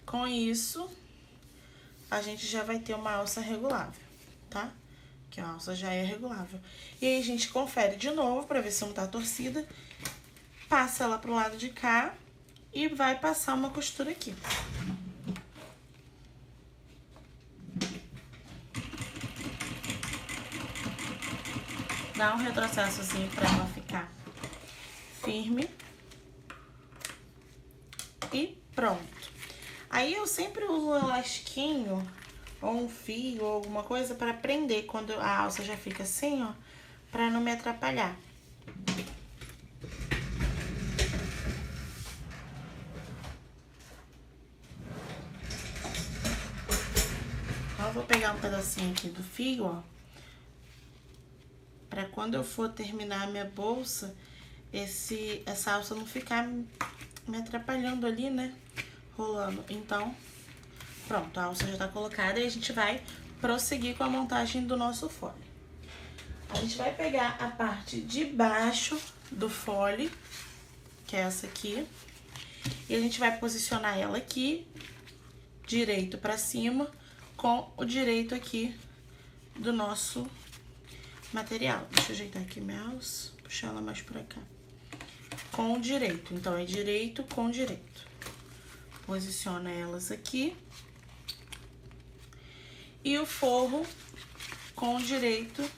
Com isso, a gente já vai ter uma alça regulável, tá? Que a alça já é regulável. E aí, a gente confere de novo pra ver se não tá torcida. Passa ela pro lado de cá e vai passar uma costura aqui. Dá um retrocessozinho pra ela ficar firme. E pronto. Aí eu sempre uso um elastiquinho ou um fio ou alguma coisa pra prender quando a alça já fica assim, ó, pra não me atrapalhar. Então, eu vou pegar um pedacinho aqui do fio, ó, pra quando eu for terminar a minha bolsa, essa alça não ficar me atrapalhando ali, né? Rolando. Então, pronto, a alça já tá colocada e a gente vai prosseguir com a montagem do nosso fole. A gente vai pegar a parte de baixo do fole, que é essa aqui, E a gente vai posicionar ela aqui, direito pra cima, com o direito aqui do nosso material. Deixa eu ajeitar aqui minha alça, puxar ela mais pra cá. Com o direito, então é direito com direito. Posiciona elas aqui. E o forro com o direito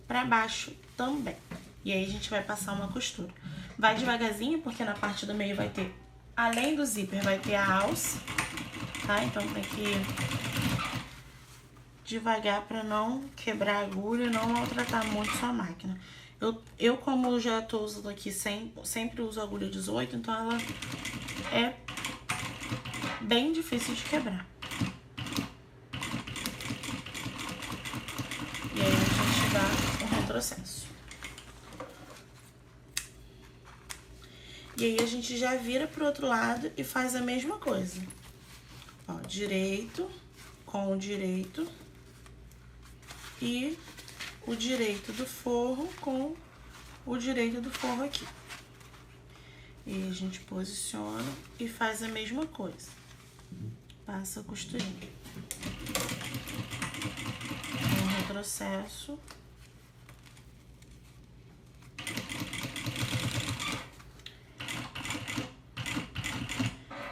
pra baixo também. E aí a gente vai passar uma costura. Vai devagarzinho, porque na parte do meio vai ter, além do zíper, vai ter a alça, tá? Então tem que ir devagar pra não quebrar a agulha e não maltratar muito sua máquina. Eu como já tô usando aqui, sempre uso a agulha 18, então ela é bem difícil de quebrar. E aí a gente dá um retrocesso. E aí a gente já vira pro outro lado e faz a mesma coisa. Ó, direito com o direito e o direito do forro com o direito do forro aqui. E a gente posiciona e faz a mesma coisa. Passa a costurinha. Um retrocesso.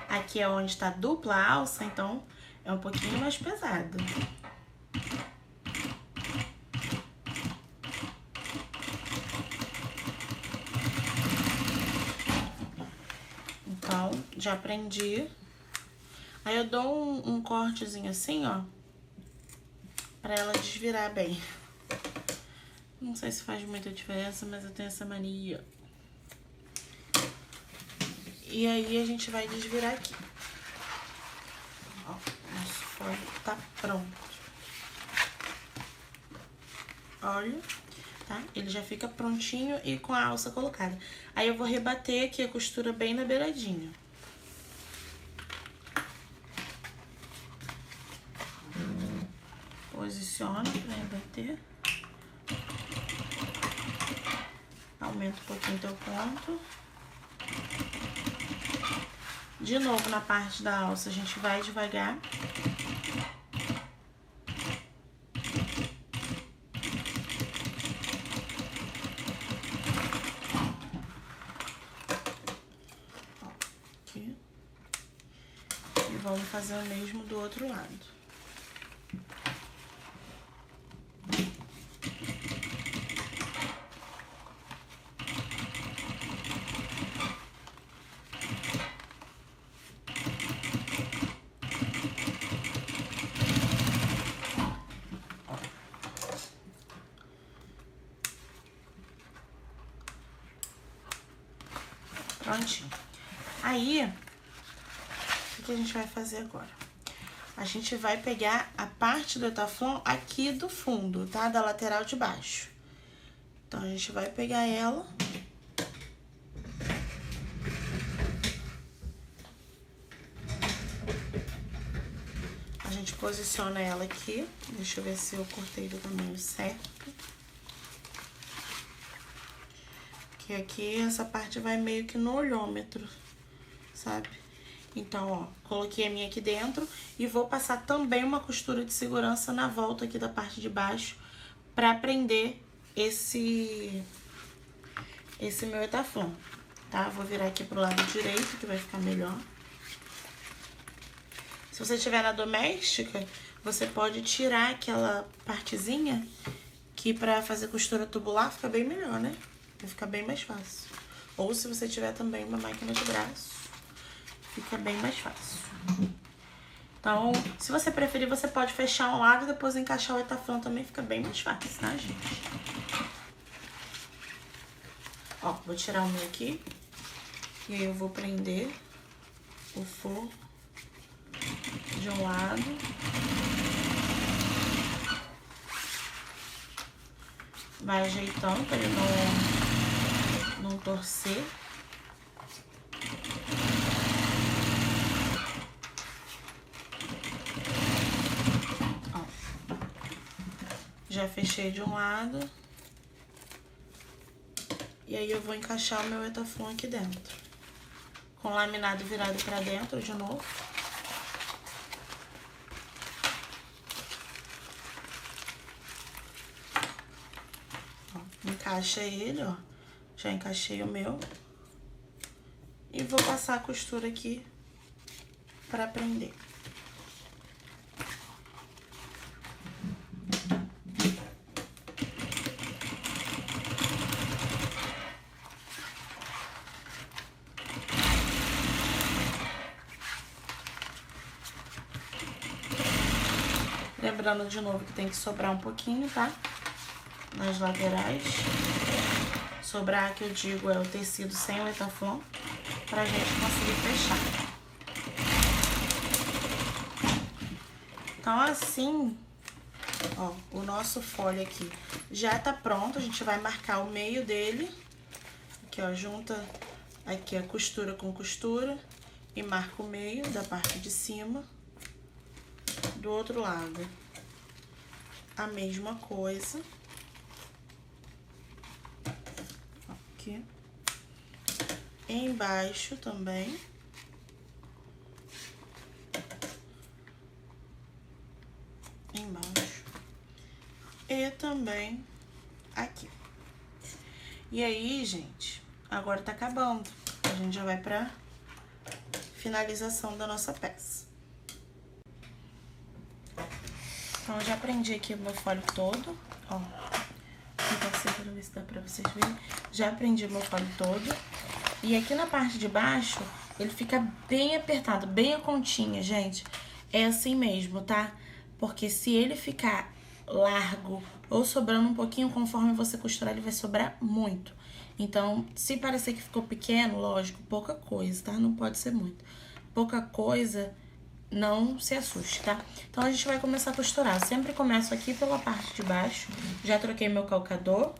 Aqui é onde está dupla alça, então é um pouquinho mais pesado. Então, já prendi. Aí eu dou um cortezinho assim, ó, pra ela desvirar bem. Não sei se faz muita diferença, mas eu tenho essa mania. E aí a gente vai desvirar aqui. Ó, nosso forro tá pronto. Olha, tá? Ele já fica prontinho e com a alça colocada. Aí eu vou rebater aqui a costura bem na beiradinha. Posiciona pra rebater. Aumenta um pouquinho teu ponto. De novo, na parte da alça, a gente vai devagar. Ó, aqui. E vamos fazer o mesmo do outro lado. Prontinho. Aí, o que a gente vai fazer agora? A gente vai pegar a parte do etaflon aqui do fundo, tá? Da lateral de baixo. Então, a gente vai pegar ela. A gente posiciona ela aqui. Deixa eu ver se eu cortei do tamanho certo. Que aqui essa parte vai meio que no olhômetro, sabe? Então, ó, coloquei a minha aqui dentro e vou passar também uma costura de segurança na volta aqui da parte de baixo pra prender esse meu etaflon, tá? Vou virar aqui pro lado direito, que vai ficar melhor. Se você estiver na doméstica, você pode tirar aquela partezinha que pra fazer costura tubular fica bem melhor, né? Vai ficar bem mais fácil. Ou se você tiver também uma máquina de braço, fica bem mais fácil. Então, se você preferir, você pode fechar um lado e depois encaixar o etaflon também, fica bem mais fácil, tá, gente? Ó, vou tirar o meu aqui. E aí eu vou prender o forro de um lado. Vai ajeitando pra ele não torcer. Ó. Já fechei de um lado. E aí eu vou encaixar o meu etaflon aqui dentro. com laminado virado pra dentro de novo. Ó, encaixa ele, ó. Já encaixei o meu. E vou passar a costura aqui pra prender. Lembrando de novo que tem que sobrar um pouquinho, tá? Nas laterais. Sobrar, que eu digo, é o tecido sem o Etaflon, pra gente conseguir fechar. Então, assim, ó, o nosso folho aqui já tá pronto. A gente vai marcar o meio dele. Aqui, ó, junta aqui a costura com costura e marca o meio da parte de cima. Do outro lado, a mesma coisa. Aqui. Embaixo também. Embaixo. E também aqui. E aí, gente, agora tá acabando. A gente já vai pra finalização da nossa peça. Então, eu já prendi aqui o meu folho todo, ó. Vou passar pra ver se dá pra vocês verem. Já prendi o meu folho todo. E aqui na parte de baixo, ele fica bem apertado, bem a continha, gente. É assim mesmo, tá? Porque se ele ficar largo ou sobrando um pouquinho, conforme você costurar, ele vai sobrar muito. Então, se parecer que ficou pequeno, lógico, pouca coisa, tá? Não pode ser muito. Pouca coisa... Não se assuste, tá? Então, a gente vai começar a costurar. Eu sempre começo aqui pela parte de baixo. Já troquei meu calcador.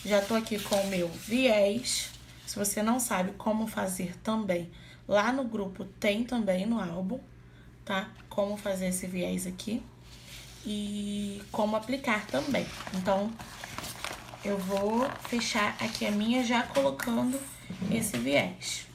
Já tô aqui com o meu viés. Se você não sabe como fazer também, lá no grupo tem também no álbum, tá? Como fazer esse viés aqui. E como aplicar também. Então, eu vou fechar aqui a minha já colocando esse viés.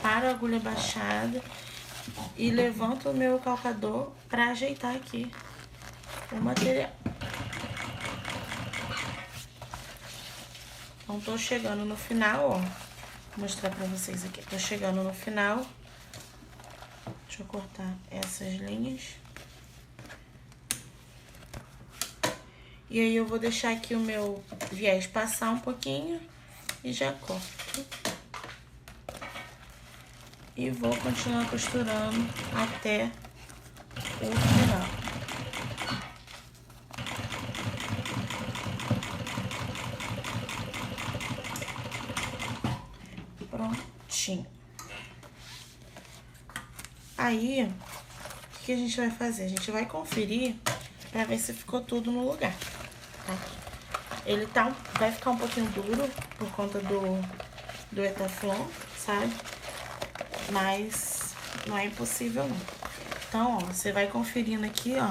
Paro a agulha baixada e levanto o meu calcador pra ajeitar aqui o material. Então, tô chegando no final, ó. Vou mostrar pra vocês aqui. Tô chegando no final. Deixa eu cortar essas linhas. E aí, eu vou deixar aqui o meu viés passar um pouquinho e já corto. E vou continuar costurando até o final. Prontinho. Aí, o que a gente vai fazer? A gente vai conferir pra ver se ficou tudo no lugar, tá? Ele vai ficar um pouquinho duro por conta do Etaflon, sabe? Mas não é impossível, não. Então, ó, você vai conferindo aqui, ó,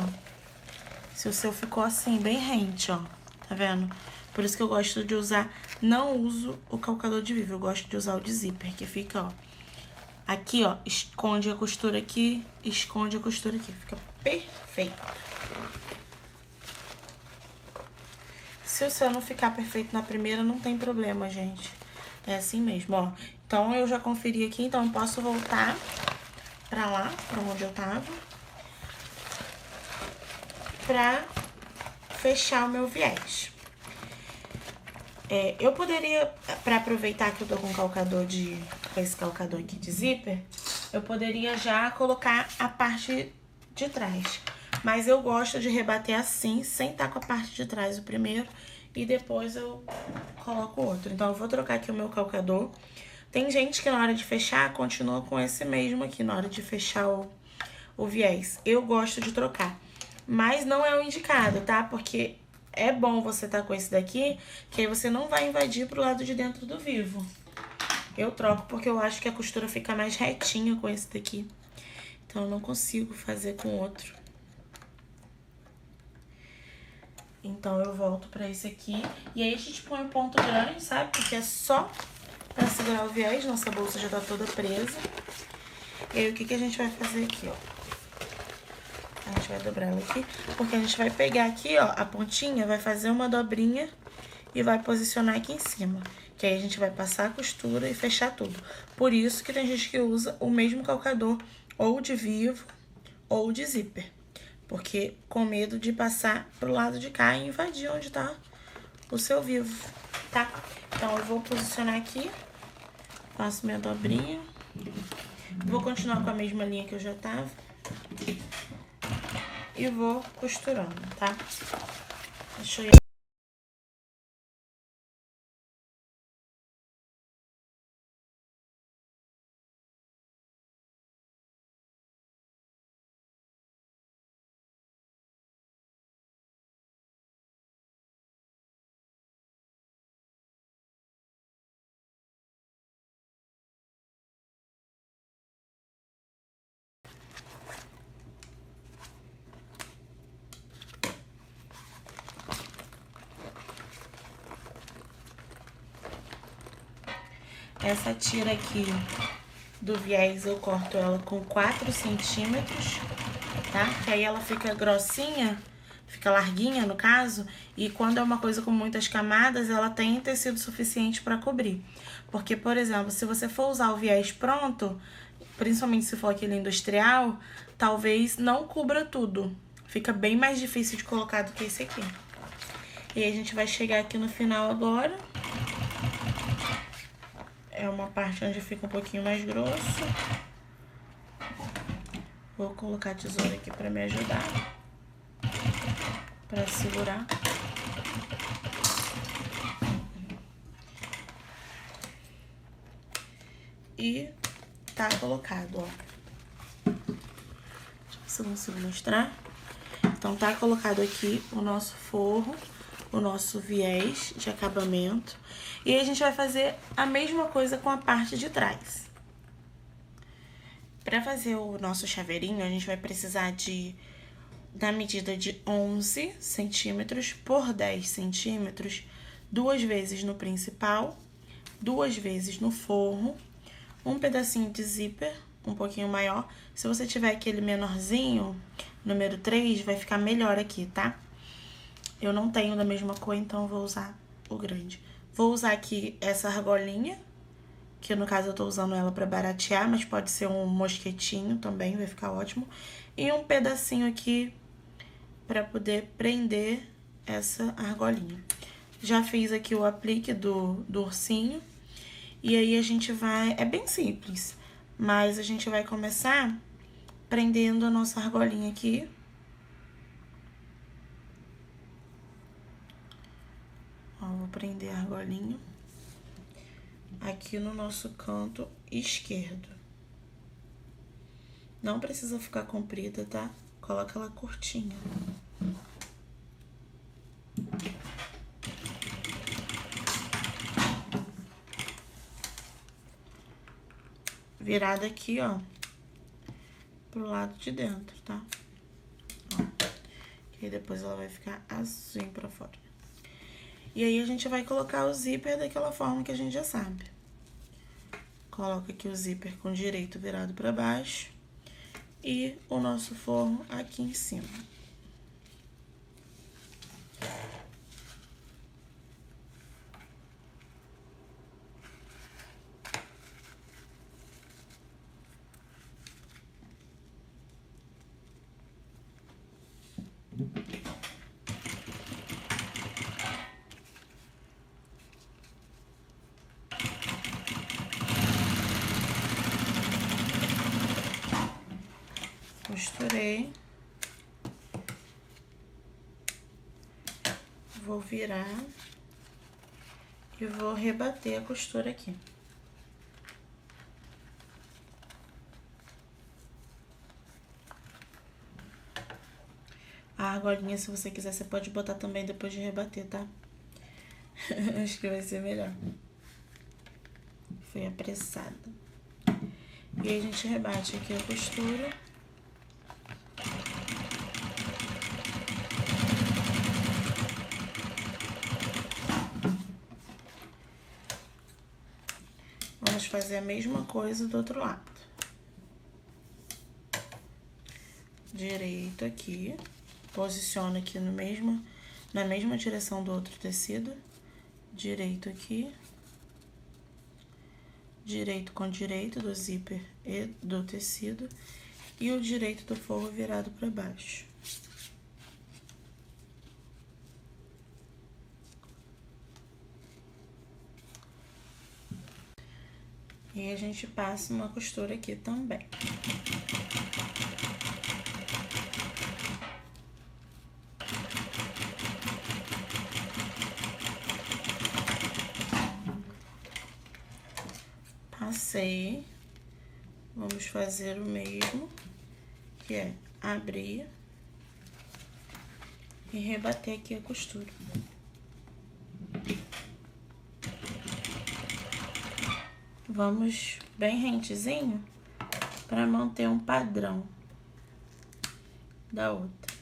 se o seu ficou assim, bem rente, ó. Tá vendo? Por isso que eu gosto de usar, não uso o calcador de vivo, eu gosto de usar o de zíper, que fica, ó, Aqui, ó, esconde a costura aqui, esconde a costura aqui. Fica perfeito. Se o seu não ficar perfeito na primeira, não tem problema, gente. É assim mesmo, ó. Então, eu já conferi aqui, então eu posso voltar pra lá, pra onde eu tava. Pra fechar o meu viés. Eu poderia, pra aproveitar que eu tô com esse calcador aqui de zíper, eu poderia já colocar a parte de trás. Mas eu gosto de rebater assim, sem estar com a parte de trás o primeiro, e depois eu coloco o outro. Então, eu vou trocar aqui o meu calcador. Tem gente que na hora de fechar, continua com esse mesmo aqui, na hora de fechar o viés. Eu gosto de trocar, mas não é o indicado, tá? Porque é bom você tá com esse daqui, que aí você não vai invadir pro lado de dentro do vivo. Eu troco porque eu acho que a costura fica mais retinha com esse daqui. Então, eu não consigo fazer com outro. Então, eu volto pra esse aqui. E aí, a gente põe um ponto grande, sabe? Porque é só pra segurar o viés. Nossa bolsa já tá toda presa. E aí, o que a gente vai fazer aqui, ó? A gente vai dobrar ela aqui, porque a gente vai pegar aqui, ó, a pontinha, vai fazer uma dobrinha e vai posicionar aqui em cima. Que aí a gente vai passar a costura e fechar tudo. Por isso que tem gente que usa o mesmo calcador, ou de vivo, ou de zíper. Porque com medo de passar pro lado de cá e invadir onde tá o seu vivo, tá? Então, eu vou posicionar aqui, faço minha dobrinha. Vou continuar com a mesma linha que eu já tava. E vou costurando, tá? Deixa eu ir. Essa tira aqui do viés, eu corto ela com 4 centímetros, tá? Que aí ela fica grossinha, fica larguinha no caso, e quando é uma coisa com muitas camadas, ela tem tecido suficiente pra cobrir. Porque, por exemplo, se você for usar o viés pronto, principalmente se for aquele industrial, talvez não cubra tudo. Fica bem mais difícil de colocar do que esse aqui. E aí a gente vai chegar aqui no final agora. É uma parte onde fica um pouquinho mais grosso. Vou colocar a tesoura aqui pra me ajudar. Pra segurar. E tá colocado, ó. Deixa eu ver se eu consigo mostrar. Então, tá colocado aqui o nosso forro, o nosso viés de acabamento. E aí, a gente vai fazer a mesma coisa com a parte de trás. Pra fazer o nosso chaveirinho, a gente vai precisar da medida de 11 centímetros por 10 centímetros, 2 vezes no principal, 2 vezes no forro, um pedacinho de zíper, um pouquinho maior. Se você tiver aquele menorzinho, número 3, vai ficar melhor aqui, tá? Eu não tenho da mesma cor, então eu vou usar o grande. Vou usar aqui essa argolinha, que no caso eu tô usando ela pra baratear, mas pode ser um mosquetinho também, vai ficar ótimo. E um pedacinho aqui pra poder prender essa argolinha. Já fiz aqui o aplique do ursinho. E aí a gente vai... É bem simples, mas a gente vai começar prendendo a nossa argolinha aqui. Ó, vou prender a argolinha aqui no nosso canto esquerdo. Não precisa ficar comprida, tá? Coloca ela curtinha. Virada aqui, ó, pro lado de dentro, tá? Ó, que aí depois ela vai ficar assim pra fora. E aí, a gente vai colocar o zíper daquela forma que a gente já sabe. Coloca aqui o zíper com direito virado para baixo e o nosso forro aqui em cima. Costurei. Vou virar e vou rebater a costura aqui. A argolinha, se você quiser, você pode botar também depois de rebater, tá? Acho que vai ser melhor. Foi apressada. E aí a gente rebate aqui a costura. Vamos fazer a mesma coisa do outro lado. Direito aqui, posiciona aqui no na mesma direção do outro tecido. Direito aqui. Direito com direito do zíper e do tecido. E o direito do forro virado para baixo. E a gente passa uma costura aqui também. Passei. Vamos fazer o mesmo, que é abrir e rebater aqui a costura. Vamos bem rentezinho para manter um padrão da outra.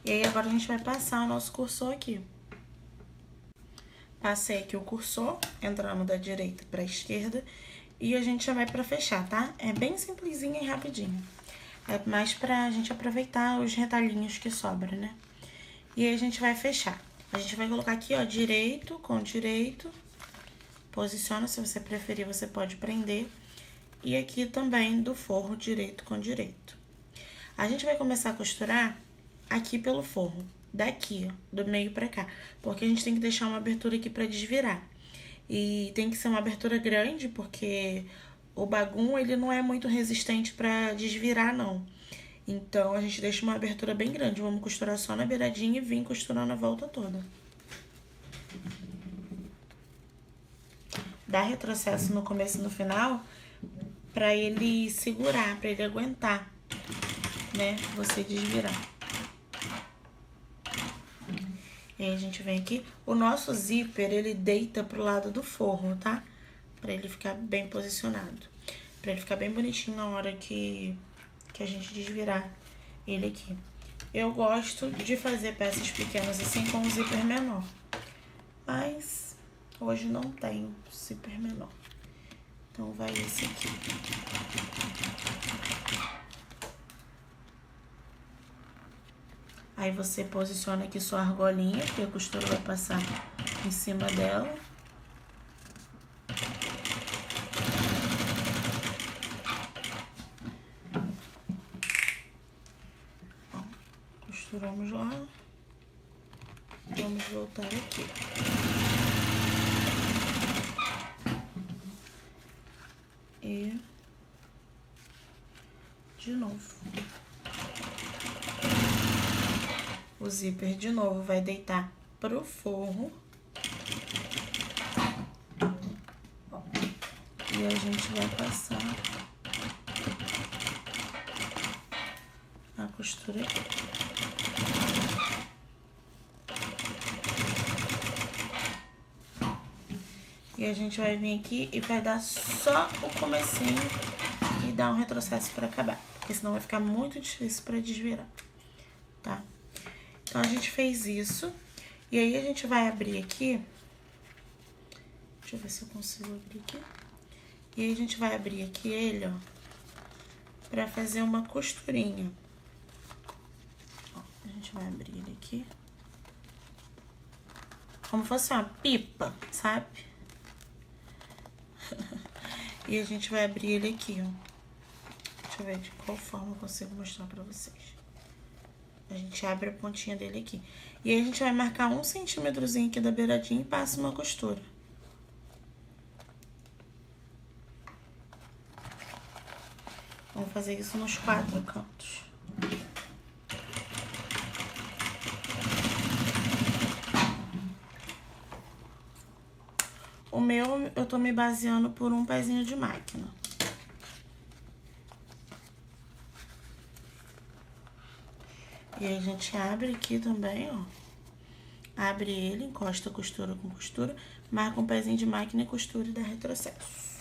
E aí, agora a gente vai passar o nosso cursor aqui. Passei aqui o cursor, entrando da direita pra esquerda, e a gente já vai pra fechar, tá? É bem simplesinho e rapidinho. É mais pra gente aproveitar os retalhinhos que sobram, né? E aí a gente vai fechar. A gente vai colocar aqui, ó, direito com direito. Posiciona, se você preferir, você pode prender. E aqui também do forro, direito com direito. A gente vai começar a costurar aqui pelo forro. Daqui, ó, do meio pra cá. Porque a gente tem que deixar uma abertura aqui pra desvirar. E tem que ser uma abertura grande, porque o bagum, ele não é muito resistente pra desvirar, não. Então, a gente deixa uma abertura bem grande. Vamos costurar só na beiradinha e vir costurando a volta toda. Dá retrocesso no começo e no final, pra ele segurar, pra ele aguentar, né? Você desvirar. E aí, a gente vem aqui. O nosso zíper, ele deita pro lado do forro, tá? Pra ele ficar bem posicionado. Pra ele ficar bem bonitinho na hora que a gente desvirar ele aqui. Eu gosto de fazer peças pequenas assim com um zíper menor. Mas hoje não tenho zíper menor. Então, vai esse aqui. Aí, você posiciona aqui sua argolinha, que a costura vai passar em cima dela. Ó, costuramos lá. Vamos voltar aqui. E de novo. O zíper de novo vai deitar pro forro. E a gente vai passar a costura aqui. E a gente vai vir aqui e vai dar só o comecinho e dar um retrocesso pra acabar. Porque senão vai ficar muito difícil pra desvirar, tá? Então, a gente fez isso. E aí, a gente vai abrir aqui. Deixa eu ver se eu consigo abrir aqui. E aí, a gente vai abrir aqui ele, ó, pra fazer uma costurinha. Ó, a gente vai abrir ele aqui. Como se fosse uma pipa, sabe? E a gente vai abrir ele aqui, ó. Deixa eu ver de qual forma eu consigo mostrar pra vocês. A gente abre a pontinha dele aqui. E aí, a gente vai marcar 1 centímetrozinho aqui da beiradinha e passa uma costura. Vamos fazer isso nos 4 cantos. O meu, eu tô me baseando por um pezinho de máquina. E aí, a gente abre aqui também, ó. Abre ele, encosta costura com costura, marca um pezinho de máquina e costura e dá retrocesso.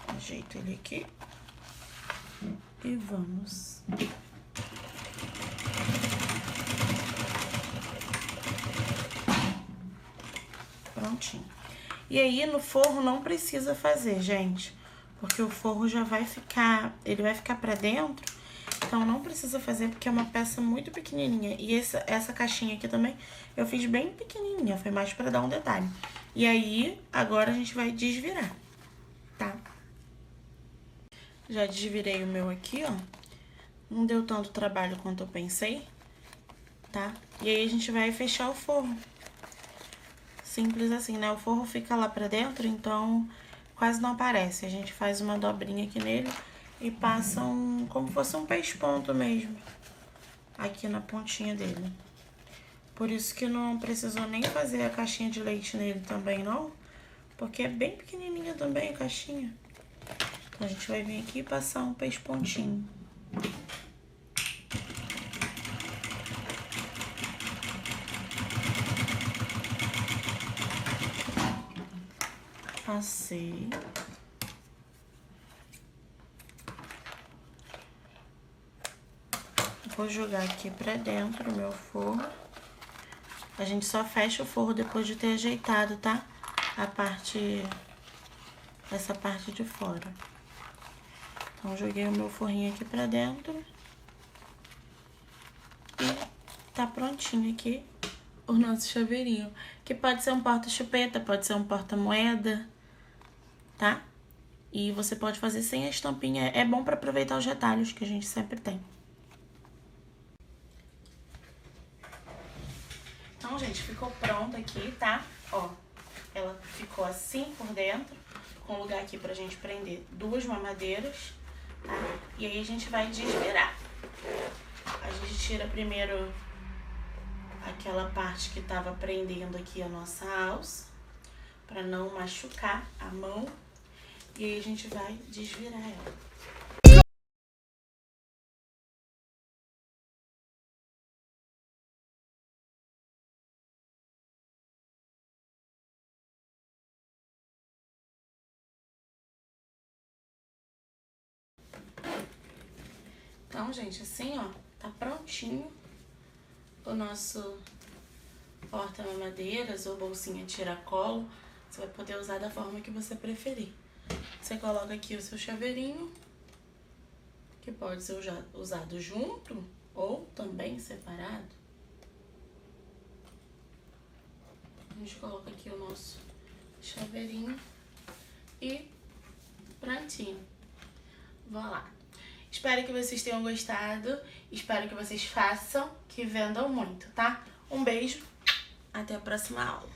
Ajeito ele aqui. E vamos. Prontinho. E aí, no forro não precisa fazer, gente. Porque o forro já vai ficar, ele vai ficar pra dentro. Então, não precisa fazer porque é uma peça muito pequenininha. E essa caixinha aqui também eu fiz bem pequenininha, foi mais pra dar um detalhe. E aí, agora a gente vai desvirar, tá? Já desvirei o meu aqui, ó. Não deu tanto trabalho quanto eu pensei, tá? E aí, a gente vai fechar o forro. Simples assim, né? O forro fica lá pra dentro, então quase não aparece. A gente faz uma dobrinha aqui nele e passa como se fosse um peixe-ponto mesmo, aqui na pontinha dele. Por isso que não precisou nem fazer a caixinha de leite nele também, não. Porque é bem pequenininha também a caixinha. Então, a gente vai vir aqui e passar um peixe-pontinho. Passei. Vou jogar aqui pra dentro o meu forro. A gente só fecha o forro depois de ter ajeitado, tá? Essa parte de fora. Então, joguei o meu forrinho aqui pra dentro. E tá prontinho aqui o nosso chaveirinho. Que pode ser um porta-chupeta, pode ser um porta-moeda, tá? E você pode fazer sem a estampinha. É bom pra aproveitar os retalhos que a gente sempre tem. Então, gente, ficou pronta aqui, tá? Ó, ela ficou assim por dentro, com lugar aqui pra gente prender 2 mamadeiras, tá? E aí, a gente vai desvirar. A gente tira primeiro aquela parte que tava prendendo aqui a nossa alça, pra não machucar a mão. E aí, a gente vai desvirar ela. Então, gente, assim, ó, tá prontinho o nosso porta-mamadeiras ou bolsinha tiracolo. Você vai poder usar da forma que você preferir. Você coloca aqui o seu chaveirinho, que pode ser usado junto ou também separado. A gente coloca aqui o nosso chaveirinho e prontinho. Vamos lá. Espero que vocês tenham gostado. Espero que vocês façam, que vendam muito, tá? Um beijo. Até a próxima aula.